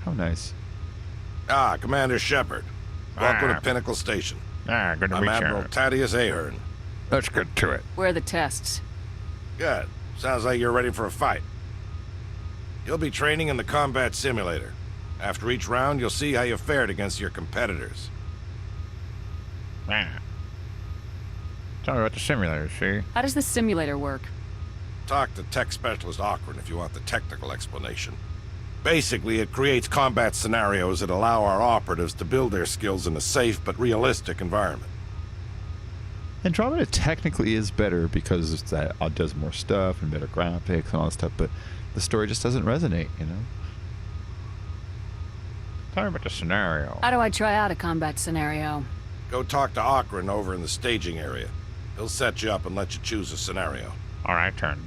how nice. Ah, Commander Shepard. Welcome to Pinnacle Station. Good to I'm meet Admiral you. Thaddeus Ahern. Let's get to it. Where are the tests? Good. Sounds like you're ready for a fight. You'll be training in the combat simulator. After each round, you'll see how you fared against your competitors. Man. Tell me about the simulator, see? How does the simulator work? Talk to Tech Specialist Akron if you want the technical explanation. Basically, it creates combat scenarios that allow our operatives to build their skills in a safe but realistic environment. Andromeda technically is better because it does more stuff and better graphics and all that stuff, but the story just doesn't resonate, you know? Tell me about the scenario. How do I try out a combat scenario? Go talk to Akron over in the staging area. He'll set you up and let you choose a scenario. All right, turn.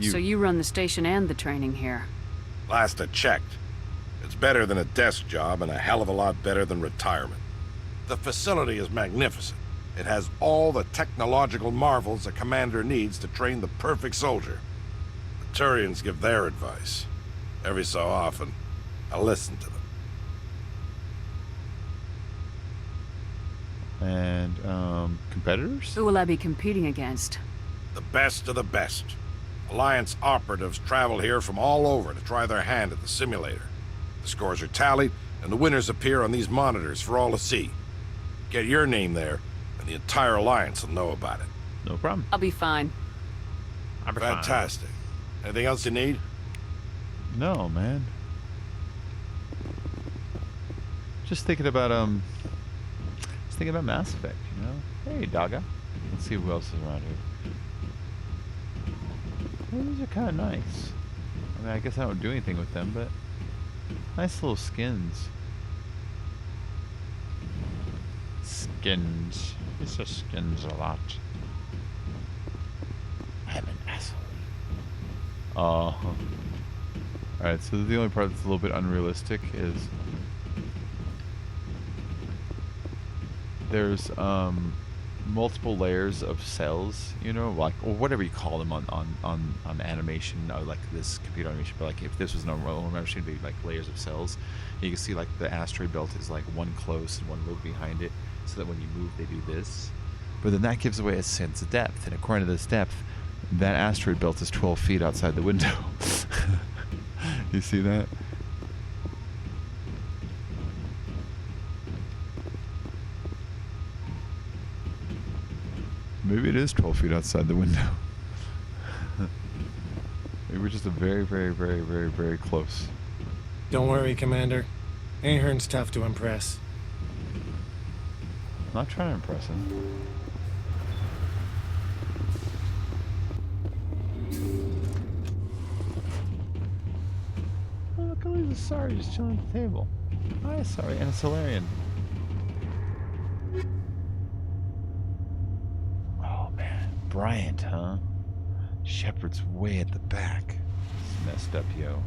So you run the station and the training here? Last I checked. It's better than a desk job and a hell of a lot better than retirement. The facility is magnificent. It has all the technological marvels a commander needs to train the perfect soldier. The Turians give their advice. Every so often, I listen to them. And, competitors? Who will I be competing against? The best of the best. Alliance operatives travel here from all over to try their hand at the simulator. The scores are tallied, and the winners appear on these monitors for all to see. Get your name there, and the entire Alliance will know about it. No problem. I'll be fine. I'll be fine. Fantastic. Anything else you need? No, man. Just thinking about, Mass Effect, you know? Hey, Dogga. Let's see who else is around here. Well, these are kind of nice. I mean, I guess I don't do anything with them, but nice little skins. Skins. It's just skins a lot. I'm an asshole. Oh. Alright, so the only part that's a little bit unrealistic is there's multiple layers of cells, you know, like, or whatever you call them on animation, or like this computer animation, but like if this was normal machine, it'd be like layers of cells. And you can see like the asteroid belt is like one close and one a little behind it, so that when you move they do this. But then that gives away a sense of depth, and according to this depth, that asteroid belt is 12 feet outside the window. You see that? Maybe it is 12 feet outside the window. Maybe we're just a very, very, very, very, very close. Don't worry, Commander. Ahern's tough to impress. I'm not trying to impress him. Oh, look, Eliza Sari just chilling at the table. Hi, Sari, and a Solarian. Bryant, huh? Shepard's way at the back. It's messed up, yo.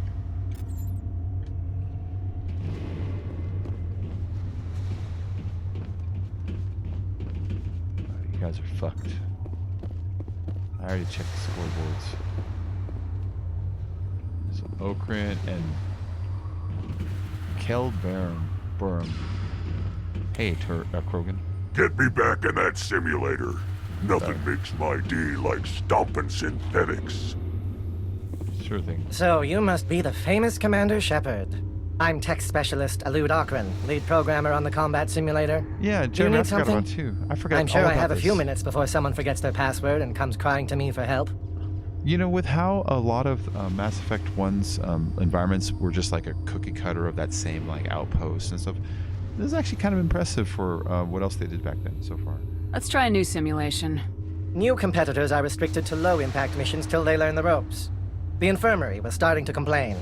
Oh, you guys are fucked. I already checked the scoreboards. So Okran and Kel Burm. Hey, Krogan. Get me back in that simulator. Nothing makes my day like stomping synthetics. Sure thing. So, you must be the famous Commander Shepard. I'm Tech Specialist Alud Akron, lead programmer on the combat simulator. Yeah, Jeremy, I forgot about too. I forgot I'm sure all I about have this. a few minutes before someone forgets their password and comes crying to me for help. You know, with how a lot of Mass Effect 1's environments were just like a cookie cutter of that same like outpost and stuff, this is actually kind of impressive for what else they did back then so far. Let's try a new simulation. New competitors are restricted to low-impact missions till they learn the ropes. The infirmary was starting to complain.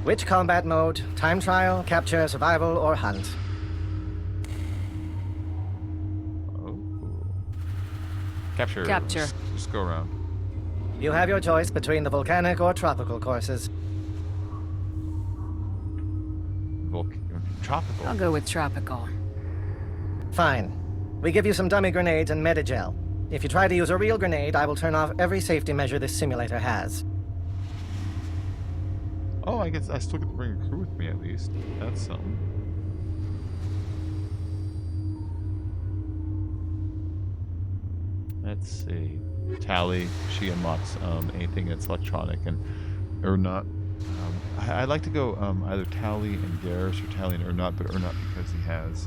Which combat mode? Time trial, capture, survival, or hunt? Oh. Capture. Capture. Just go around. You have your choice between the volcanic or tropical courses. Tropical? I'll go with tropical. Fine. We give you some dummy grenades and Medigel. If you try to use a real grenade, I will turn off every safety measure this simulator has. Oh, I guess I still get to bring a crew with me at least. That's something. Let's see. Tally, she unlocks anything that's electronic or not. I'd like to go either Tally and Garrus or Tally and Ernot, but Ernot because he has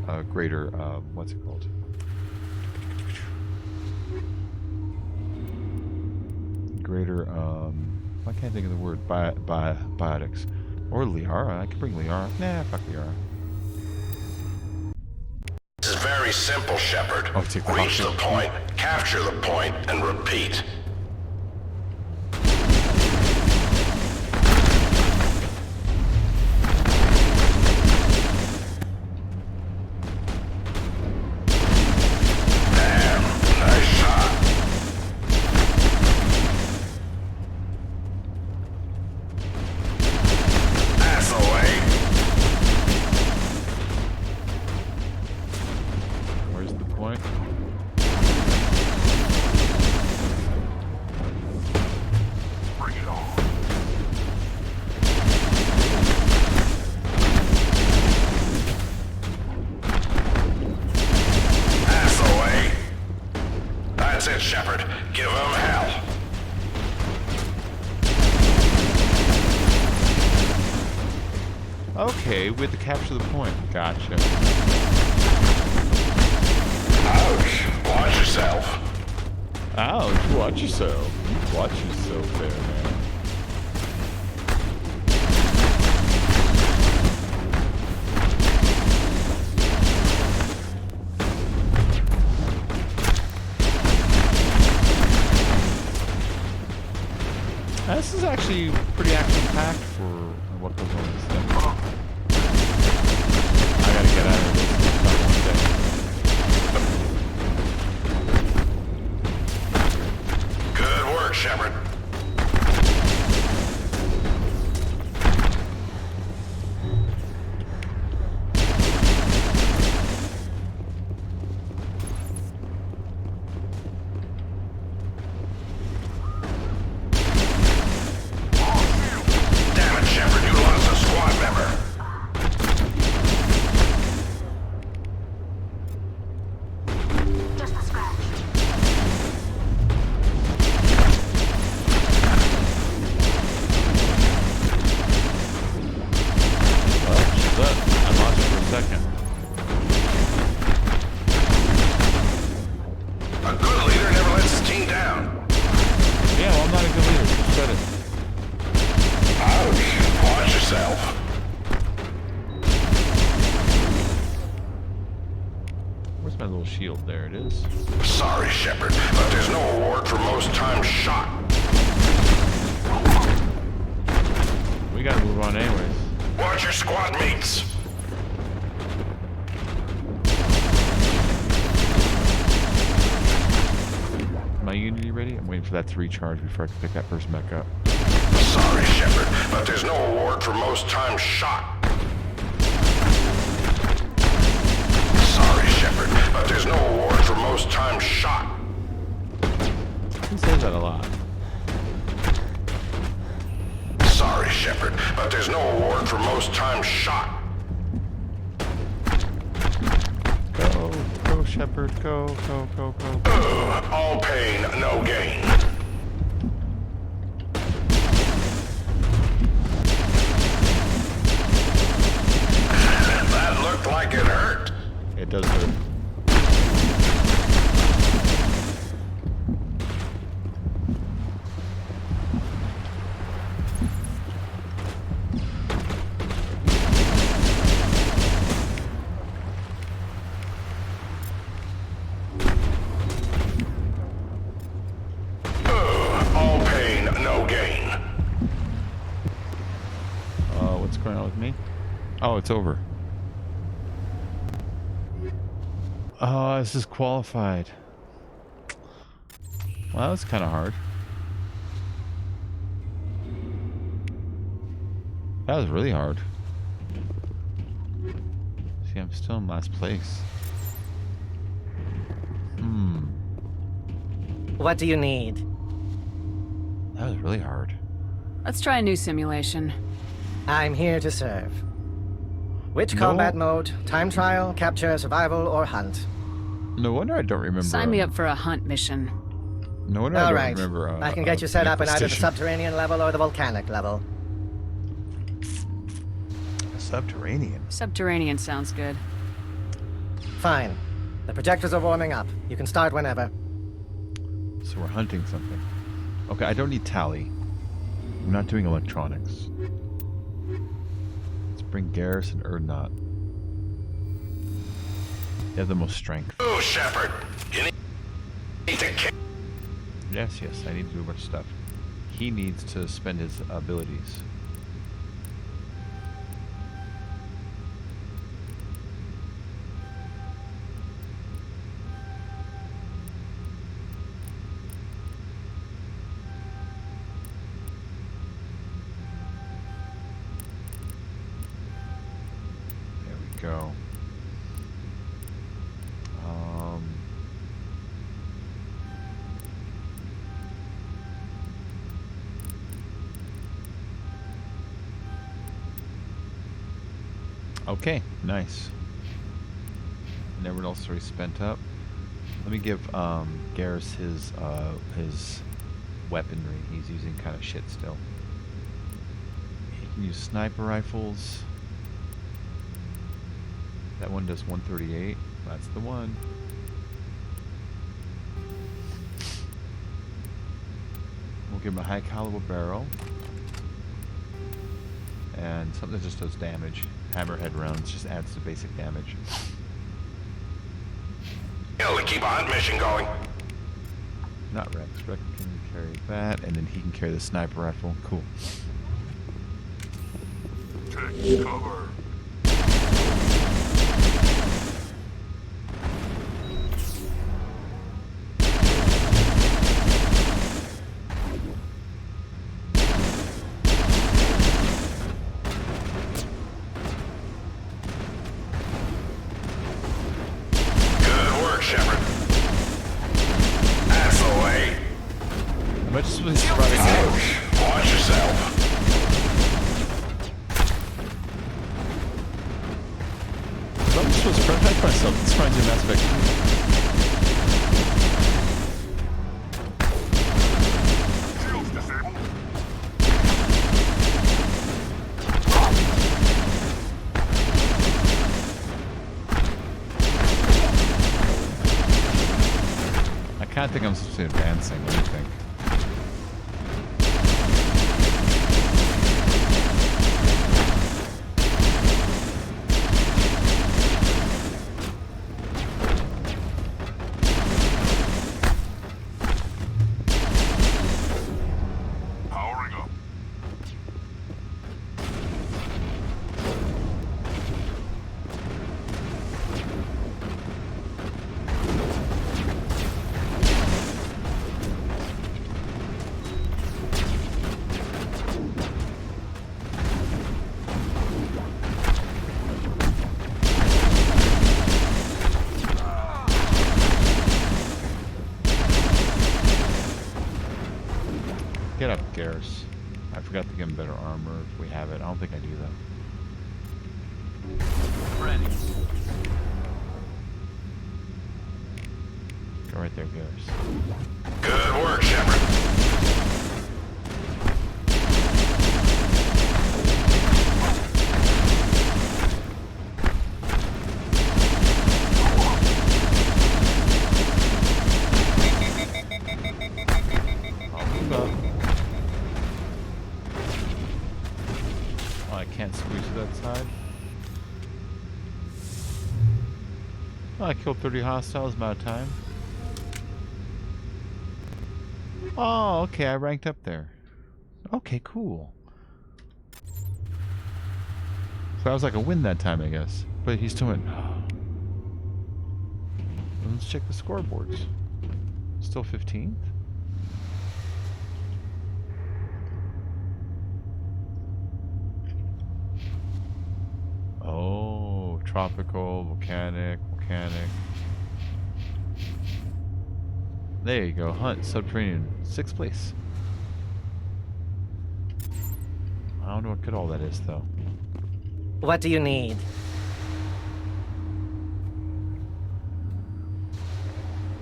a greater, what's it called? Greater, I can't think of the word, biotics. Or Liara, I could bring Liara. Nah, fuck Liara. This is very simple, Shepard. Oh, take the Reach the point, capture the point, and repeat. Okay, we had to capture the point. Gotcha. Ouch! Watch yourself. Ouch! Watch yourself. Watch yourself there, man. This is actually pretty action-packed for what goes on in this thing. I gotta get out of this. Good work, Shepard. For that to recharge before I can pick that person back up. Sorry, Shepard, but there's no award for most times shot. Sorry, Shepard, but there's no award for most times shot. He says that a lot. Sorry, Shepard, but there's no award for most times shot. Go, go, Shepard, go, go, go, go. All pain, no gain. That looked like it hurt. It does hurt. Oh, it's over. Oh, this is qualified. Well, that was kind of hard. That was really hard. See, I'm still in last place. What do you need? That was really hard. Let's try a new simulation. I'm here to serve. Which combat mode? Time trial, capture, survival, or hunt? No wonder I don't remember. Sign me up for a hunt mission. No wonder I don't remember. I can get you set up in either the station. subterranean level or the volcanic level. Subterranean? Subterranean sounds good. Fine. The projectors are warming up. You can start whenever. So we're hunting something. Okay, I don't need tally. I'm not doing electronics. Let's bring Garrus and Erdnot. They have the most strength. Oh, Shepard! You need to kill. Yes, I need to do a bunch of stuff. He needs to spend his abilities. There we go. Okay, nice. And everyone else already spent up. Let me give Garrus his weaponry. He's using kind of shit still. He can use sniper rifles. That one does 138. That's the one. We'll give him a high caliber barrel. And something that just does damage. Hammerhead rounds just adds to basic damage. To keep a hunt mission going. Not Rex. Rex can carry that, and then he can carry the sniper rifle. Cool. Take cover. Watch yourself. I'm supposed to protect myself. This finds an aspect. I can't think I'm supposed to be advancing. What do you think? Get up, Garrus. I forgot to give him better armor if we have it. I don't think I do though. Ready. Go right there, Garrus. Good work, Shepard. I'll move up. Oh, I can't squeeze to that side. Oh, I killed 30 hostiles, about time. Oh, okay, I ranked up there. Okay, cool. So I was like a win that time, I guess. But he still went. Let's check the scoreboards. Still 15th? Oh, tropical, volcanic. There you go. Hunt, subterranean. 6th place. I don't know what good all that is, though. What do you need?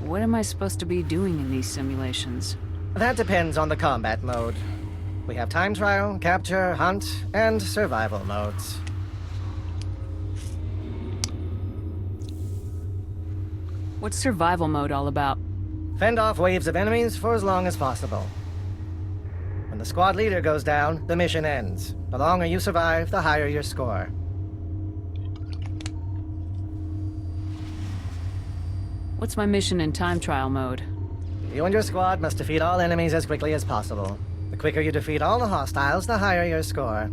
What am I supposed to be doing in these simulations? That depends on the combat mode. We have time trial, capture, hunt, and survival modes. What's survival mode all about? Fend off waves of enemies for as long as possible. When the squad leader goes down, the mission ends. The longer you survive, the higher your score. What's my mission in time trial mode? You and your squad must defeat all enemies as quickly as possible. The quicker you defeat all the hostiles, the higher your score.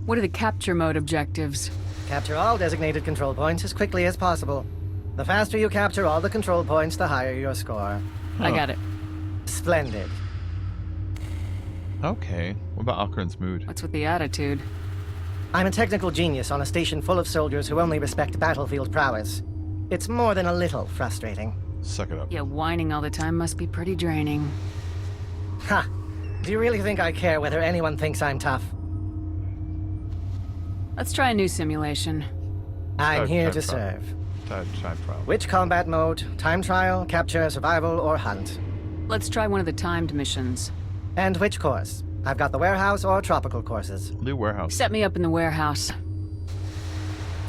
What are the capture mode objectives? Capture all designated control points as quickly as possible. The faster you capture all the control points, the higher your score. I got it. Splendid. Okay. What about Alcaran's mood? What's with the attitude? I'm a technical genius on a station full of soldiers who only respect battlefield prowess. It's more than a little frustrating. Suck it up. Yeah, whining all the time must be pretty draining. Ha! Do you really think I care whether anyone thinks I'm tough? Let's try a new simulation. I'm here to serve. Time trial. Which combat mode? Time trial, capture, survival, or hunt? Let's try one of the timed missions. And which course? I've got the warehouse or tropical courses. New warehouse. Set me up in the warehouse.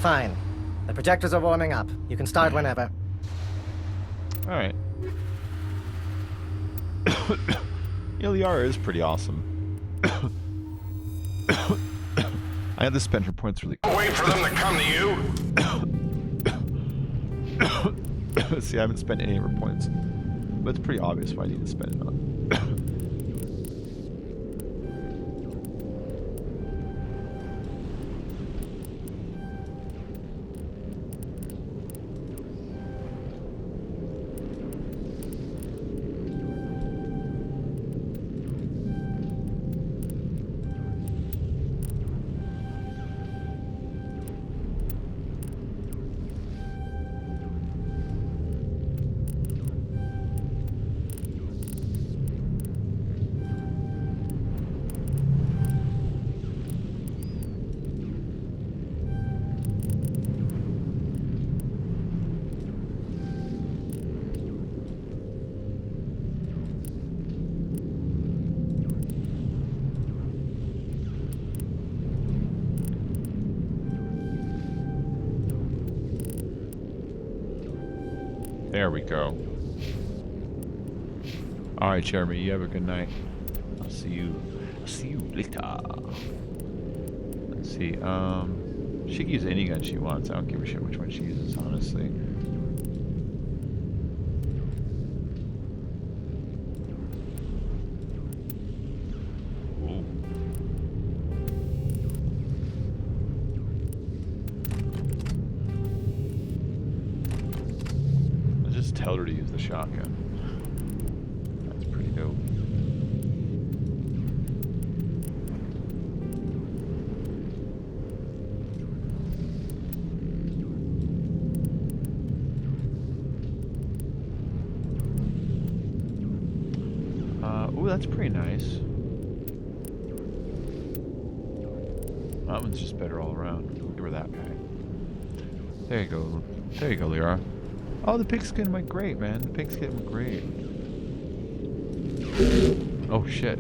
Fine. The projectors are warming up. You can start whenever. Alright. Iliara is pretty awesome. I had to spend her points really quick. Wait for them to come to you. See, I haven't spent any of her points. But it's pretty obvious what I need to spend it on. There we go. Alright, Jeremy, you have a good night. I'll see you later. Let's see, she can use any gun she wants. I don't give a shit which one she uses, honestly. Tell her to use the shotgun. That's pretty dope. Ooh, that's pretty nice. That one's just better all around. Give her that guy. There you go. There you go, Lyra. Oh, the pigskin went great, man. The pigskin went great. Oh, shit.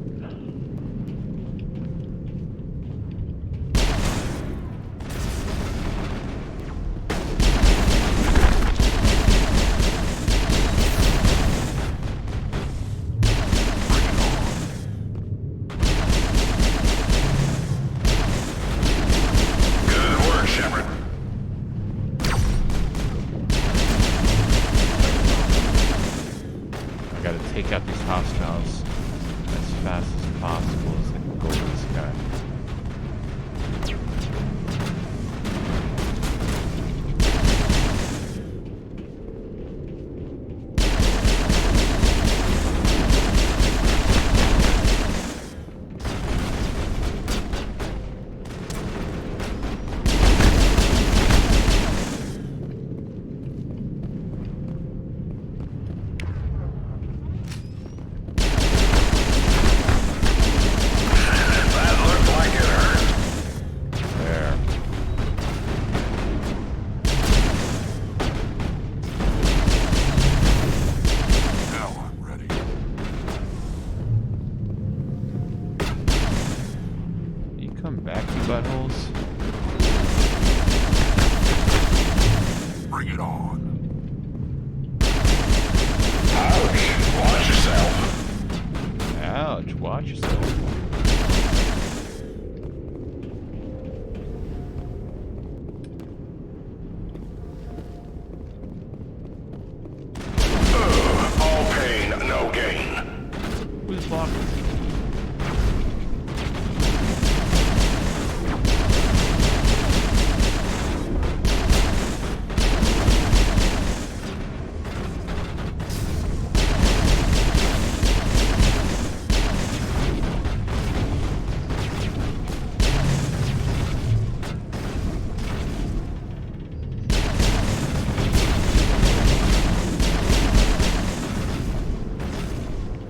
Take out these hostiles as fast as possible as they can go over this guy. buttholes. Bring it on. Ouch! Watch yourself. Ouch! Watch yourself. All pain, no gain. Who's blocking?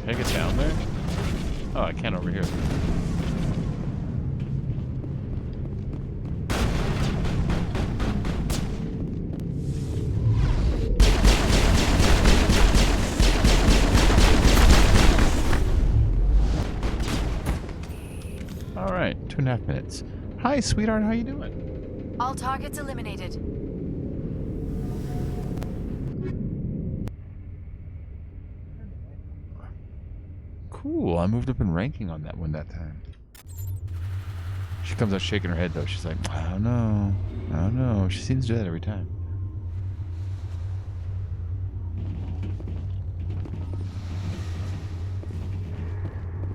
Can I get down there? Oh, I can't over here. All right, 2.5 minutes. Hi, sweetheart. How you doing? All targets eliminated. Cool. I moved up in ranking on that one that time. She comes out shaking her head though. She's like, I don't know. I don't know. She seems to do that every time.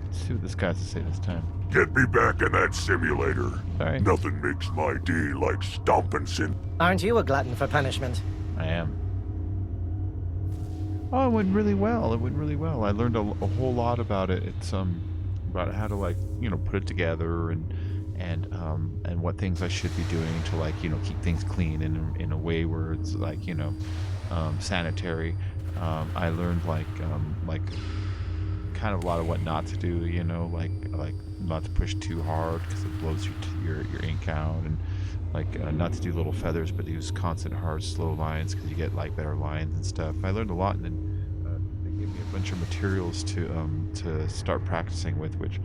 Let's see what this guy has to say this time. Get me back in that simulator. Sorry. Nothing makes my day like stomping sin. Aren't you a glutton for punishment? I am. Oh, it went really well. It went really well. I learned a whole lot about it. It's about how to, like, you know, put it together and what things I should be doing to, like, you know, keep things clean in a way where it's like, you know, sanitary. I learned like kind of a lot of what not to do. You know, like not to push too hard because it blows your ink out, and like not to do little feathers, but use constant hard slow lines because you get like better lines and stuff. I learned a lot, and then they gave me a bunch of materials to start practicing with, which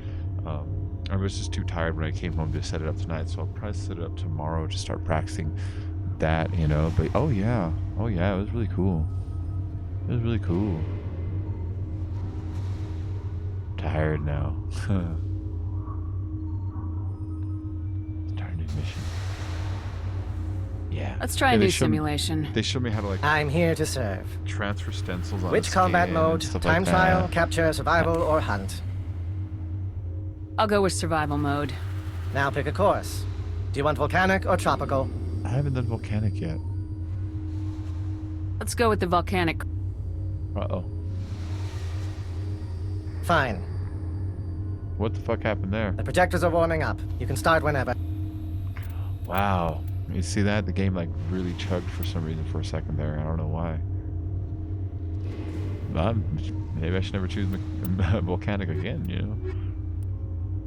I was just too tired when I came home to set it up tonight, so I'll probably set it up tomorrow to start practicing that, you know. But oh yeah, it was really cool. It was really cool. Tired now. Start a new mission. Yeah. Let's try a new simulation. They showed me how to, like, I'm here to serve. transfer stencils on Which a combat skin mode? and stuff Time like trial, that. capture, survival, or hunt? I'll go with survival mode. Now pick a course. Do you want volcanic or tropical? I haven't done volcanic yet. Let's go with the volcanic. Uh-oh. Fine. What the fuck happened there? The projectors are warming up. You can start whenever. Wow. You see that? The game, like, really chugged for some reason for a second there. I don't know why. Maybe I should never choose volcanic again, you know?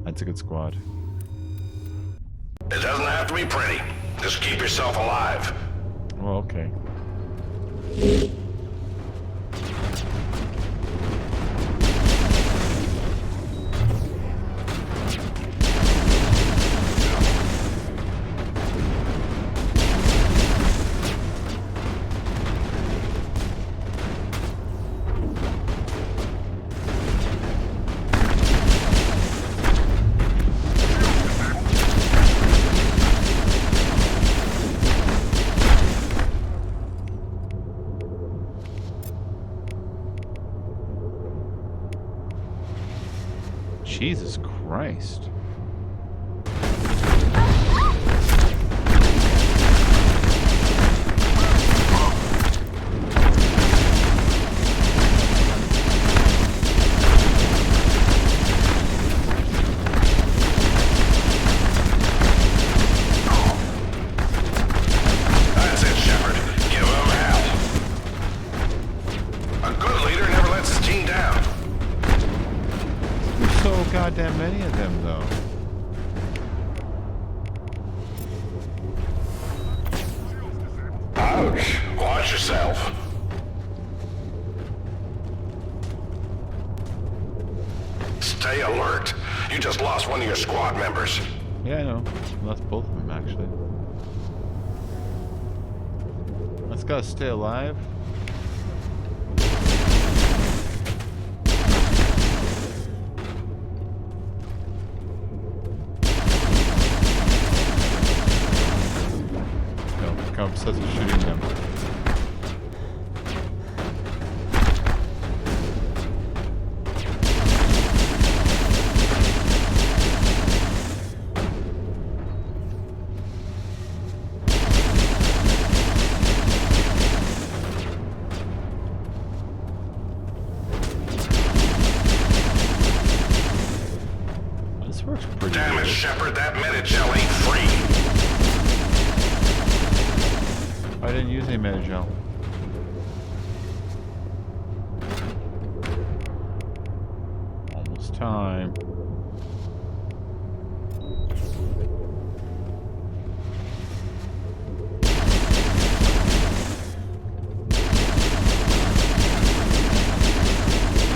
That's a good squad. It doesn't have to be pretty. Just keep yourself alive. Well, okay. Jesus Christ. That's it, Shepard. Give them hell. A good leader never lets his team down. There's so goddamn many of them, though. Ouch. Watch yourself. Stay alert. You just lost one of your squad members. Yeah, I know. Well, that's both of them, actually. Let's gotta stay alive. No, become obsessed with shooting them. Damn it, Shepard, that Metagel ain't free. I didn't use any Metagel. Almost time.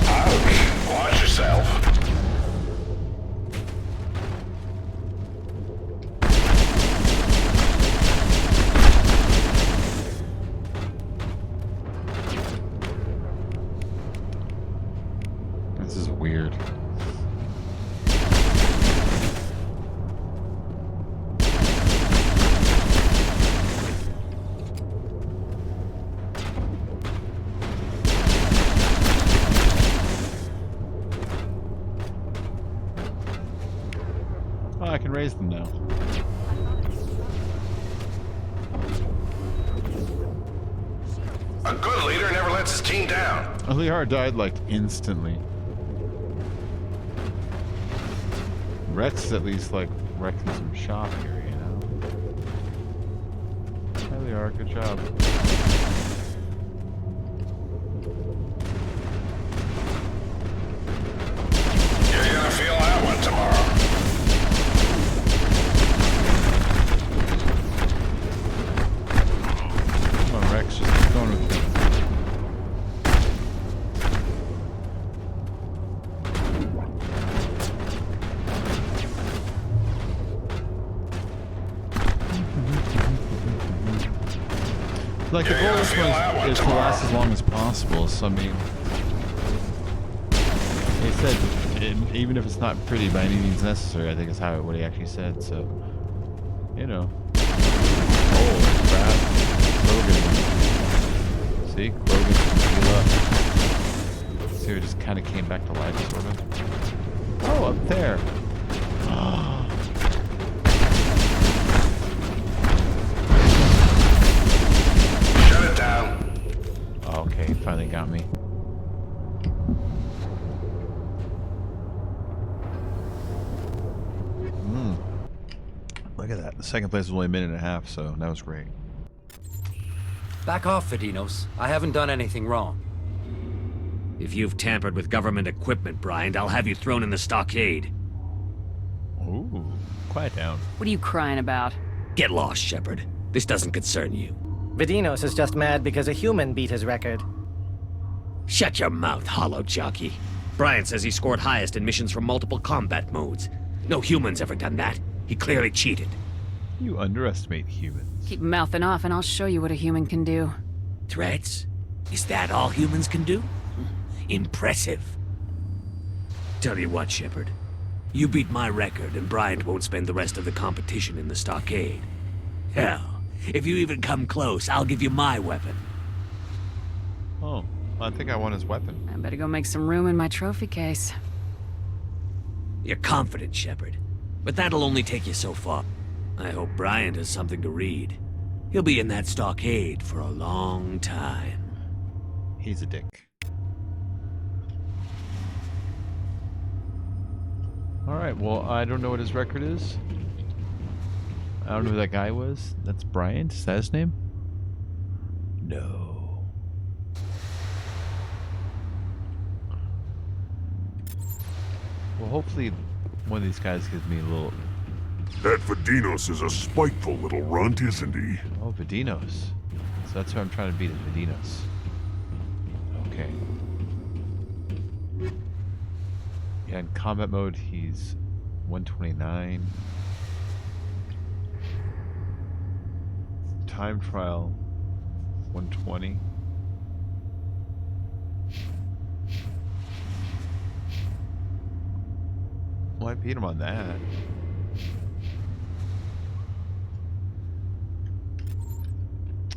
Ouch. Watch yourself. This is weird. Oh, I can raise them now. A good leader never lets his team down. Liar died like instantly. Rex is at least like wrecking some shop here, you know? Hi Liar, good job. You're gonna feel that one tomorrow. Come on, Rex, just keep going with me. Like the goal of this one is to last as long as possible. So I mean, he said even if it's not pretty by any means necessary. I think is how what he actually said. So you know. Oh crap! Krogan. See, Krogan can heal up. See, it just kind of came back to life, sort of. Oh, up there. Okay, finally got me. Look at that. The second place was only a minute and a half, so that was great. Back off, Vidinos. I haven't done anything wrong. If you've tampered with government equipment, Bryant, I'll have you thrown in the stockade. Ooh, quiet down. What are you crying about? Get lost, Shepard. This doesn't concern you. Vidinos is just mad because a human beat his record. Shut your mouth, hollow jockey. Bryant says he scored highest in missions from multiple combat modes. No human's ever done that. He clearly cheated. You underestimate humans. Keep mouthing off and I'll show you what a human can do. Threats? Is that all humans can do? Impressive. Tell you what, Shepard. You beat my record and Bryant won't spend the rest of the competition in the stockade. Hell, if you even come close, I'll give you my weapon. Oh, I think I want his weapon. I better go make some room in my trophy case. You're confident, Shepard. But that'll only take you so far. I hope Bryant has something to read. He'll be in that stockade for a long time. He's a dick. Alright, well, I don't know what his record is. I don't know who that guy was. That's Bryant? Is that his name? No. Well, hopefully one of these guys gives me a little... That Vidinos is a spiteful little runt, isn't he? Oh, Vidinos. So that's who I'm trying to beat, is Vidinos. Okay. Yeah, in combat mode, he's 129. time trial. 120. Well, I beat him on that.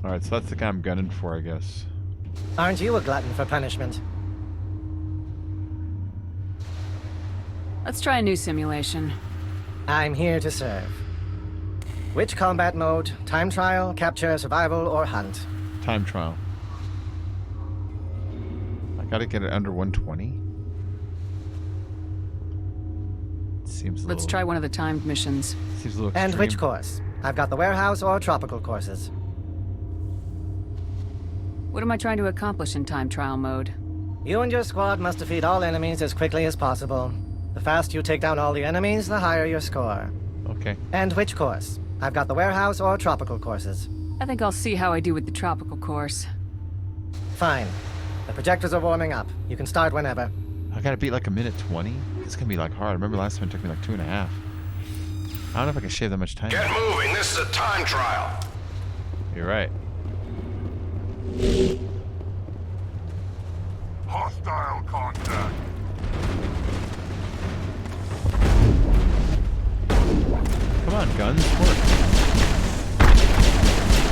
Alright, so that's the guy I'm gunning for, I guess. Aren't you a glutton for punishment? Let's try a new simulation. I'm here to serve. Which combat mode? Time trial, capture, survival, or hunt? Time trial. I gotta get it under 120. Seems a Let's little, try one of the timed missions. seems a little And extreme. which course? I've got the warehouse or tropical courses. What am I trying to accomplish in time trial mode? You and your squad must defeat all enemies as quickly as possible. The faster you take down all the enemies, the higher your score. Okay. And which course? I've got the warehouse or tropical courses. I think I'll see how I do with the tropical course. Fine. The projectors are warming up. You can start whenever. I gotta beat like a minute 20? It's gonna be like hard. I remember last time it took me like 2.5. I don't know if I can shave that much time. Get moving. This is a time trial. You're right. Hostile contact. Come on, guns, work.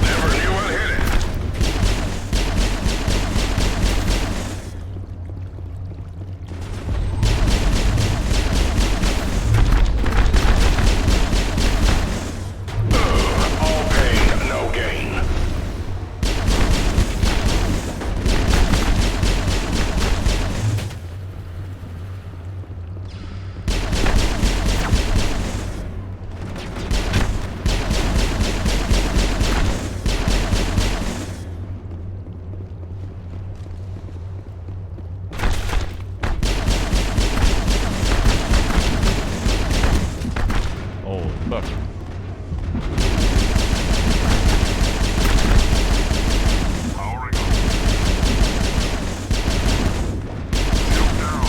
Never knew what hit it. All pain, no gain. Oh, look. Powering up. Shield down.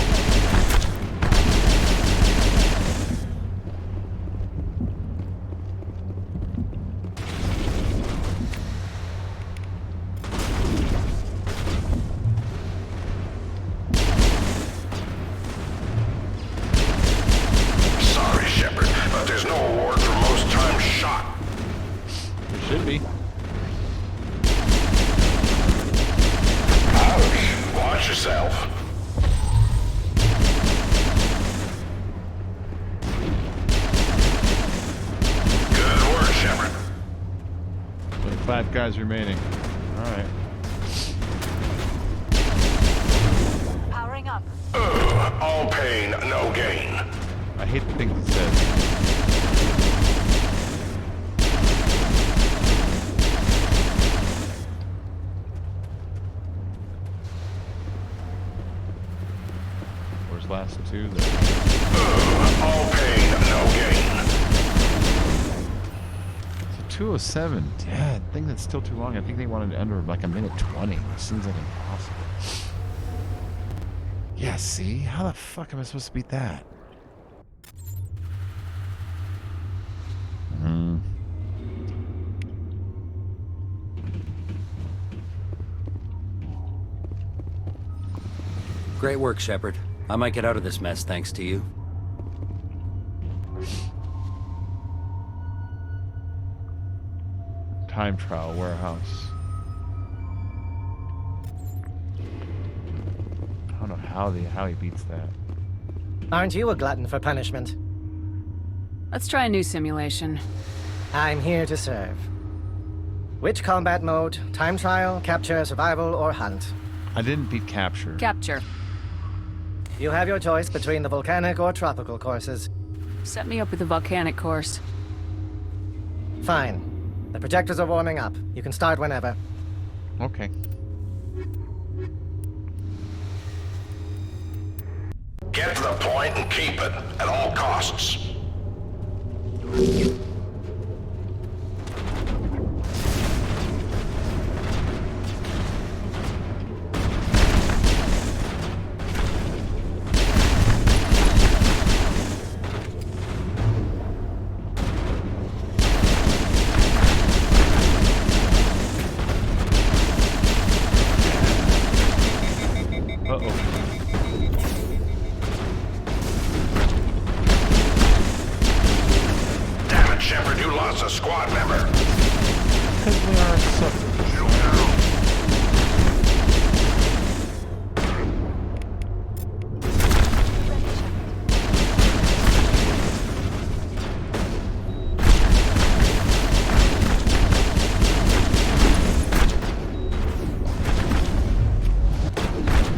Sorry, Shepard, but there's no award for most times shot. There should be. Ouch. Watch yourself. Good work, Shepard. Only 5 guys remaining. Alright. Powering up. All pain, no gain. I hate the things it says. Where's last 2? There. All pain, no gain. So 207. Yeah, I think that's still too long. I think they wanted it under like a minute 20. It seems like impossible. Yeah, see? How the fuck am I supposed to beat that? Great work, Shepard. I might get out of this mess thanks to you. Time trial warehouse. I don't know how he beats that. Aren't you a glutton for punishment? Let's try a new simulation. I'm here to serve. Which combat mode? Time trial, capture, survival, or hunt? I didn't beat capture. Capture. You have your choice between the volcanic or tropical courses. Set me up with the volcanic course. Fine. The projectors are warming up. You can start whenever. Okay. Get to the point and keep it at all costs. squad member. Because we are subjects.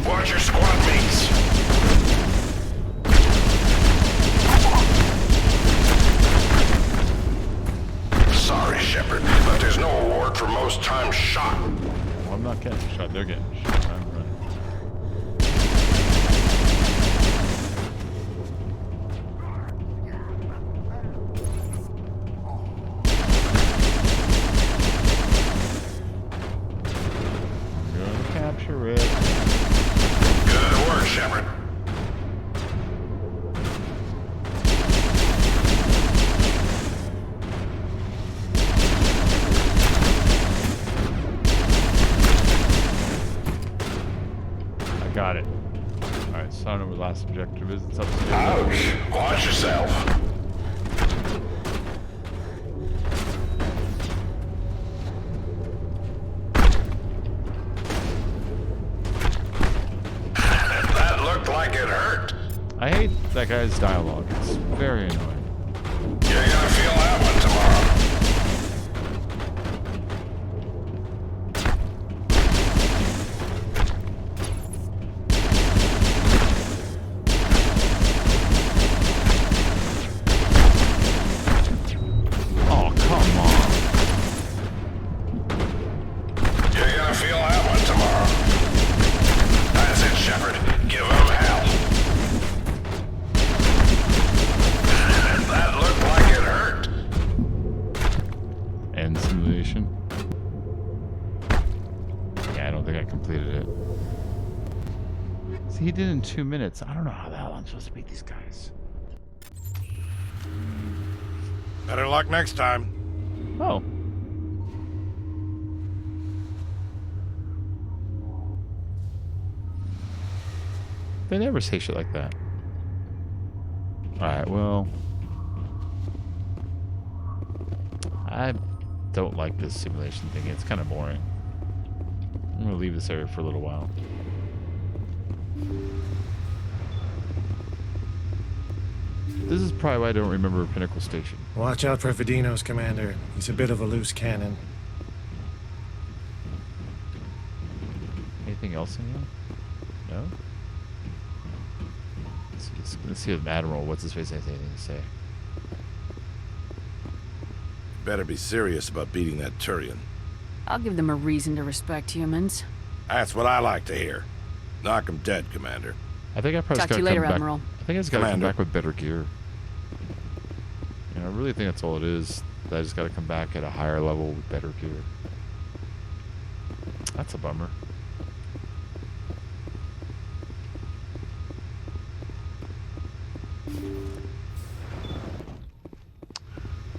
Watch your squad mates. Sorry, Shepard, but there's no award for most times shot. Well, I'm not getting shot. They're getting shot. I'm running. I'm gonna capture it. Good work, Shepard. I got it. Alright, so I don't know where the last objective is. It's upstairs. Ouch! Watch yourself. That looked like it hurt. I hate that guy's dialogue. It's very annoying. You're gonna feel that one tomorrow. Oh, come on. You're gonna feel that one tomorrow. That's it, Shepard. Give him hell. That looked like it hurt. End simulation. Yeah, I don't think I completed it. See, he did it in 2 minutes. I don't know how the hell I'm supposed to beat these guys. Better luck next time. Oh. They never say shit like that. Alright, well. I don't like this simulation thing. It's kind of boring. I'm going to leave this area for a little while. This is probably why I don't remember Pinnacle Station. Watch out for Vidino's commander. He's a bit of a loose cannon. Anything else in here? No? Let's see if Admiral, what's his face, has anything to say. Better be serious about beating that Turian. I'll give them a reason to respect humans. That's what I like to hear. Knock him dead, Commander. I think I probably Talk just to gotta you later, come back. Admiral. I think I just gotta come Commander. back with better gear. You know, I really think that's all it is. That I just gotta come back at a higher level with better gear. That's a bummer.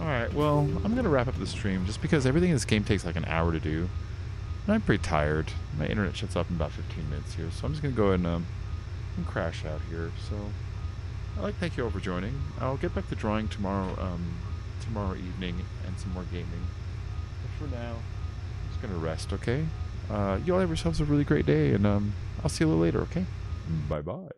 Alright, well, I'm gonna wrap up the stream just because everything in this game takes like an hour to do. And I'm pretty tired. My internet shuts off in about 15 minutes here, so I'm just gonna go ahead and crash out here. So I'd like to thank you all for joining. I'll get back to drawing tomorrow evening and some more gaming. But for now, I'm just gonna rest, okay? You all have yourselves a really great day, and I'll see you a little later, okay? Bye bye.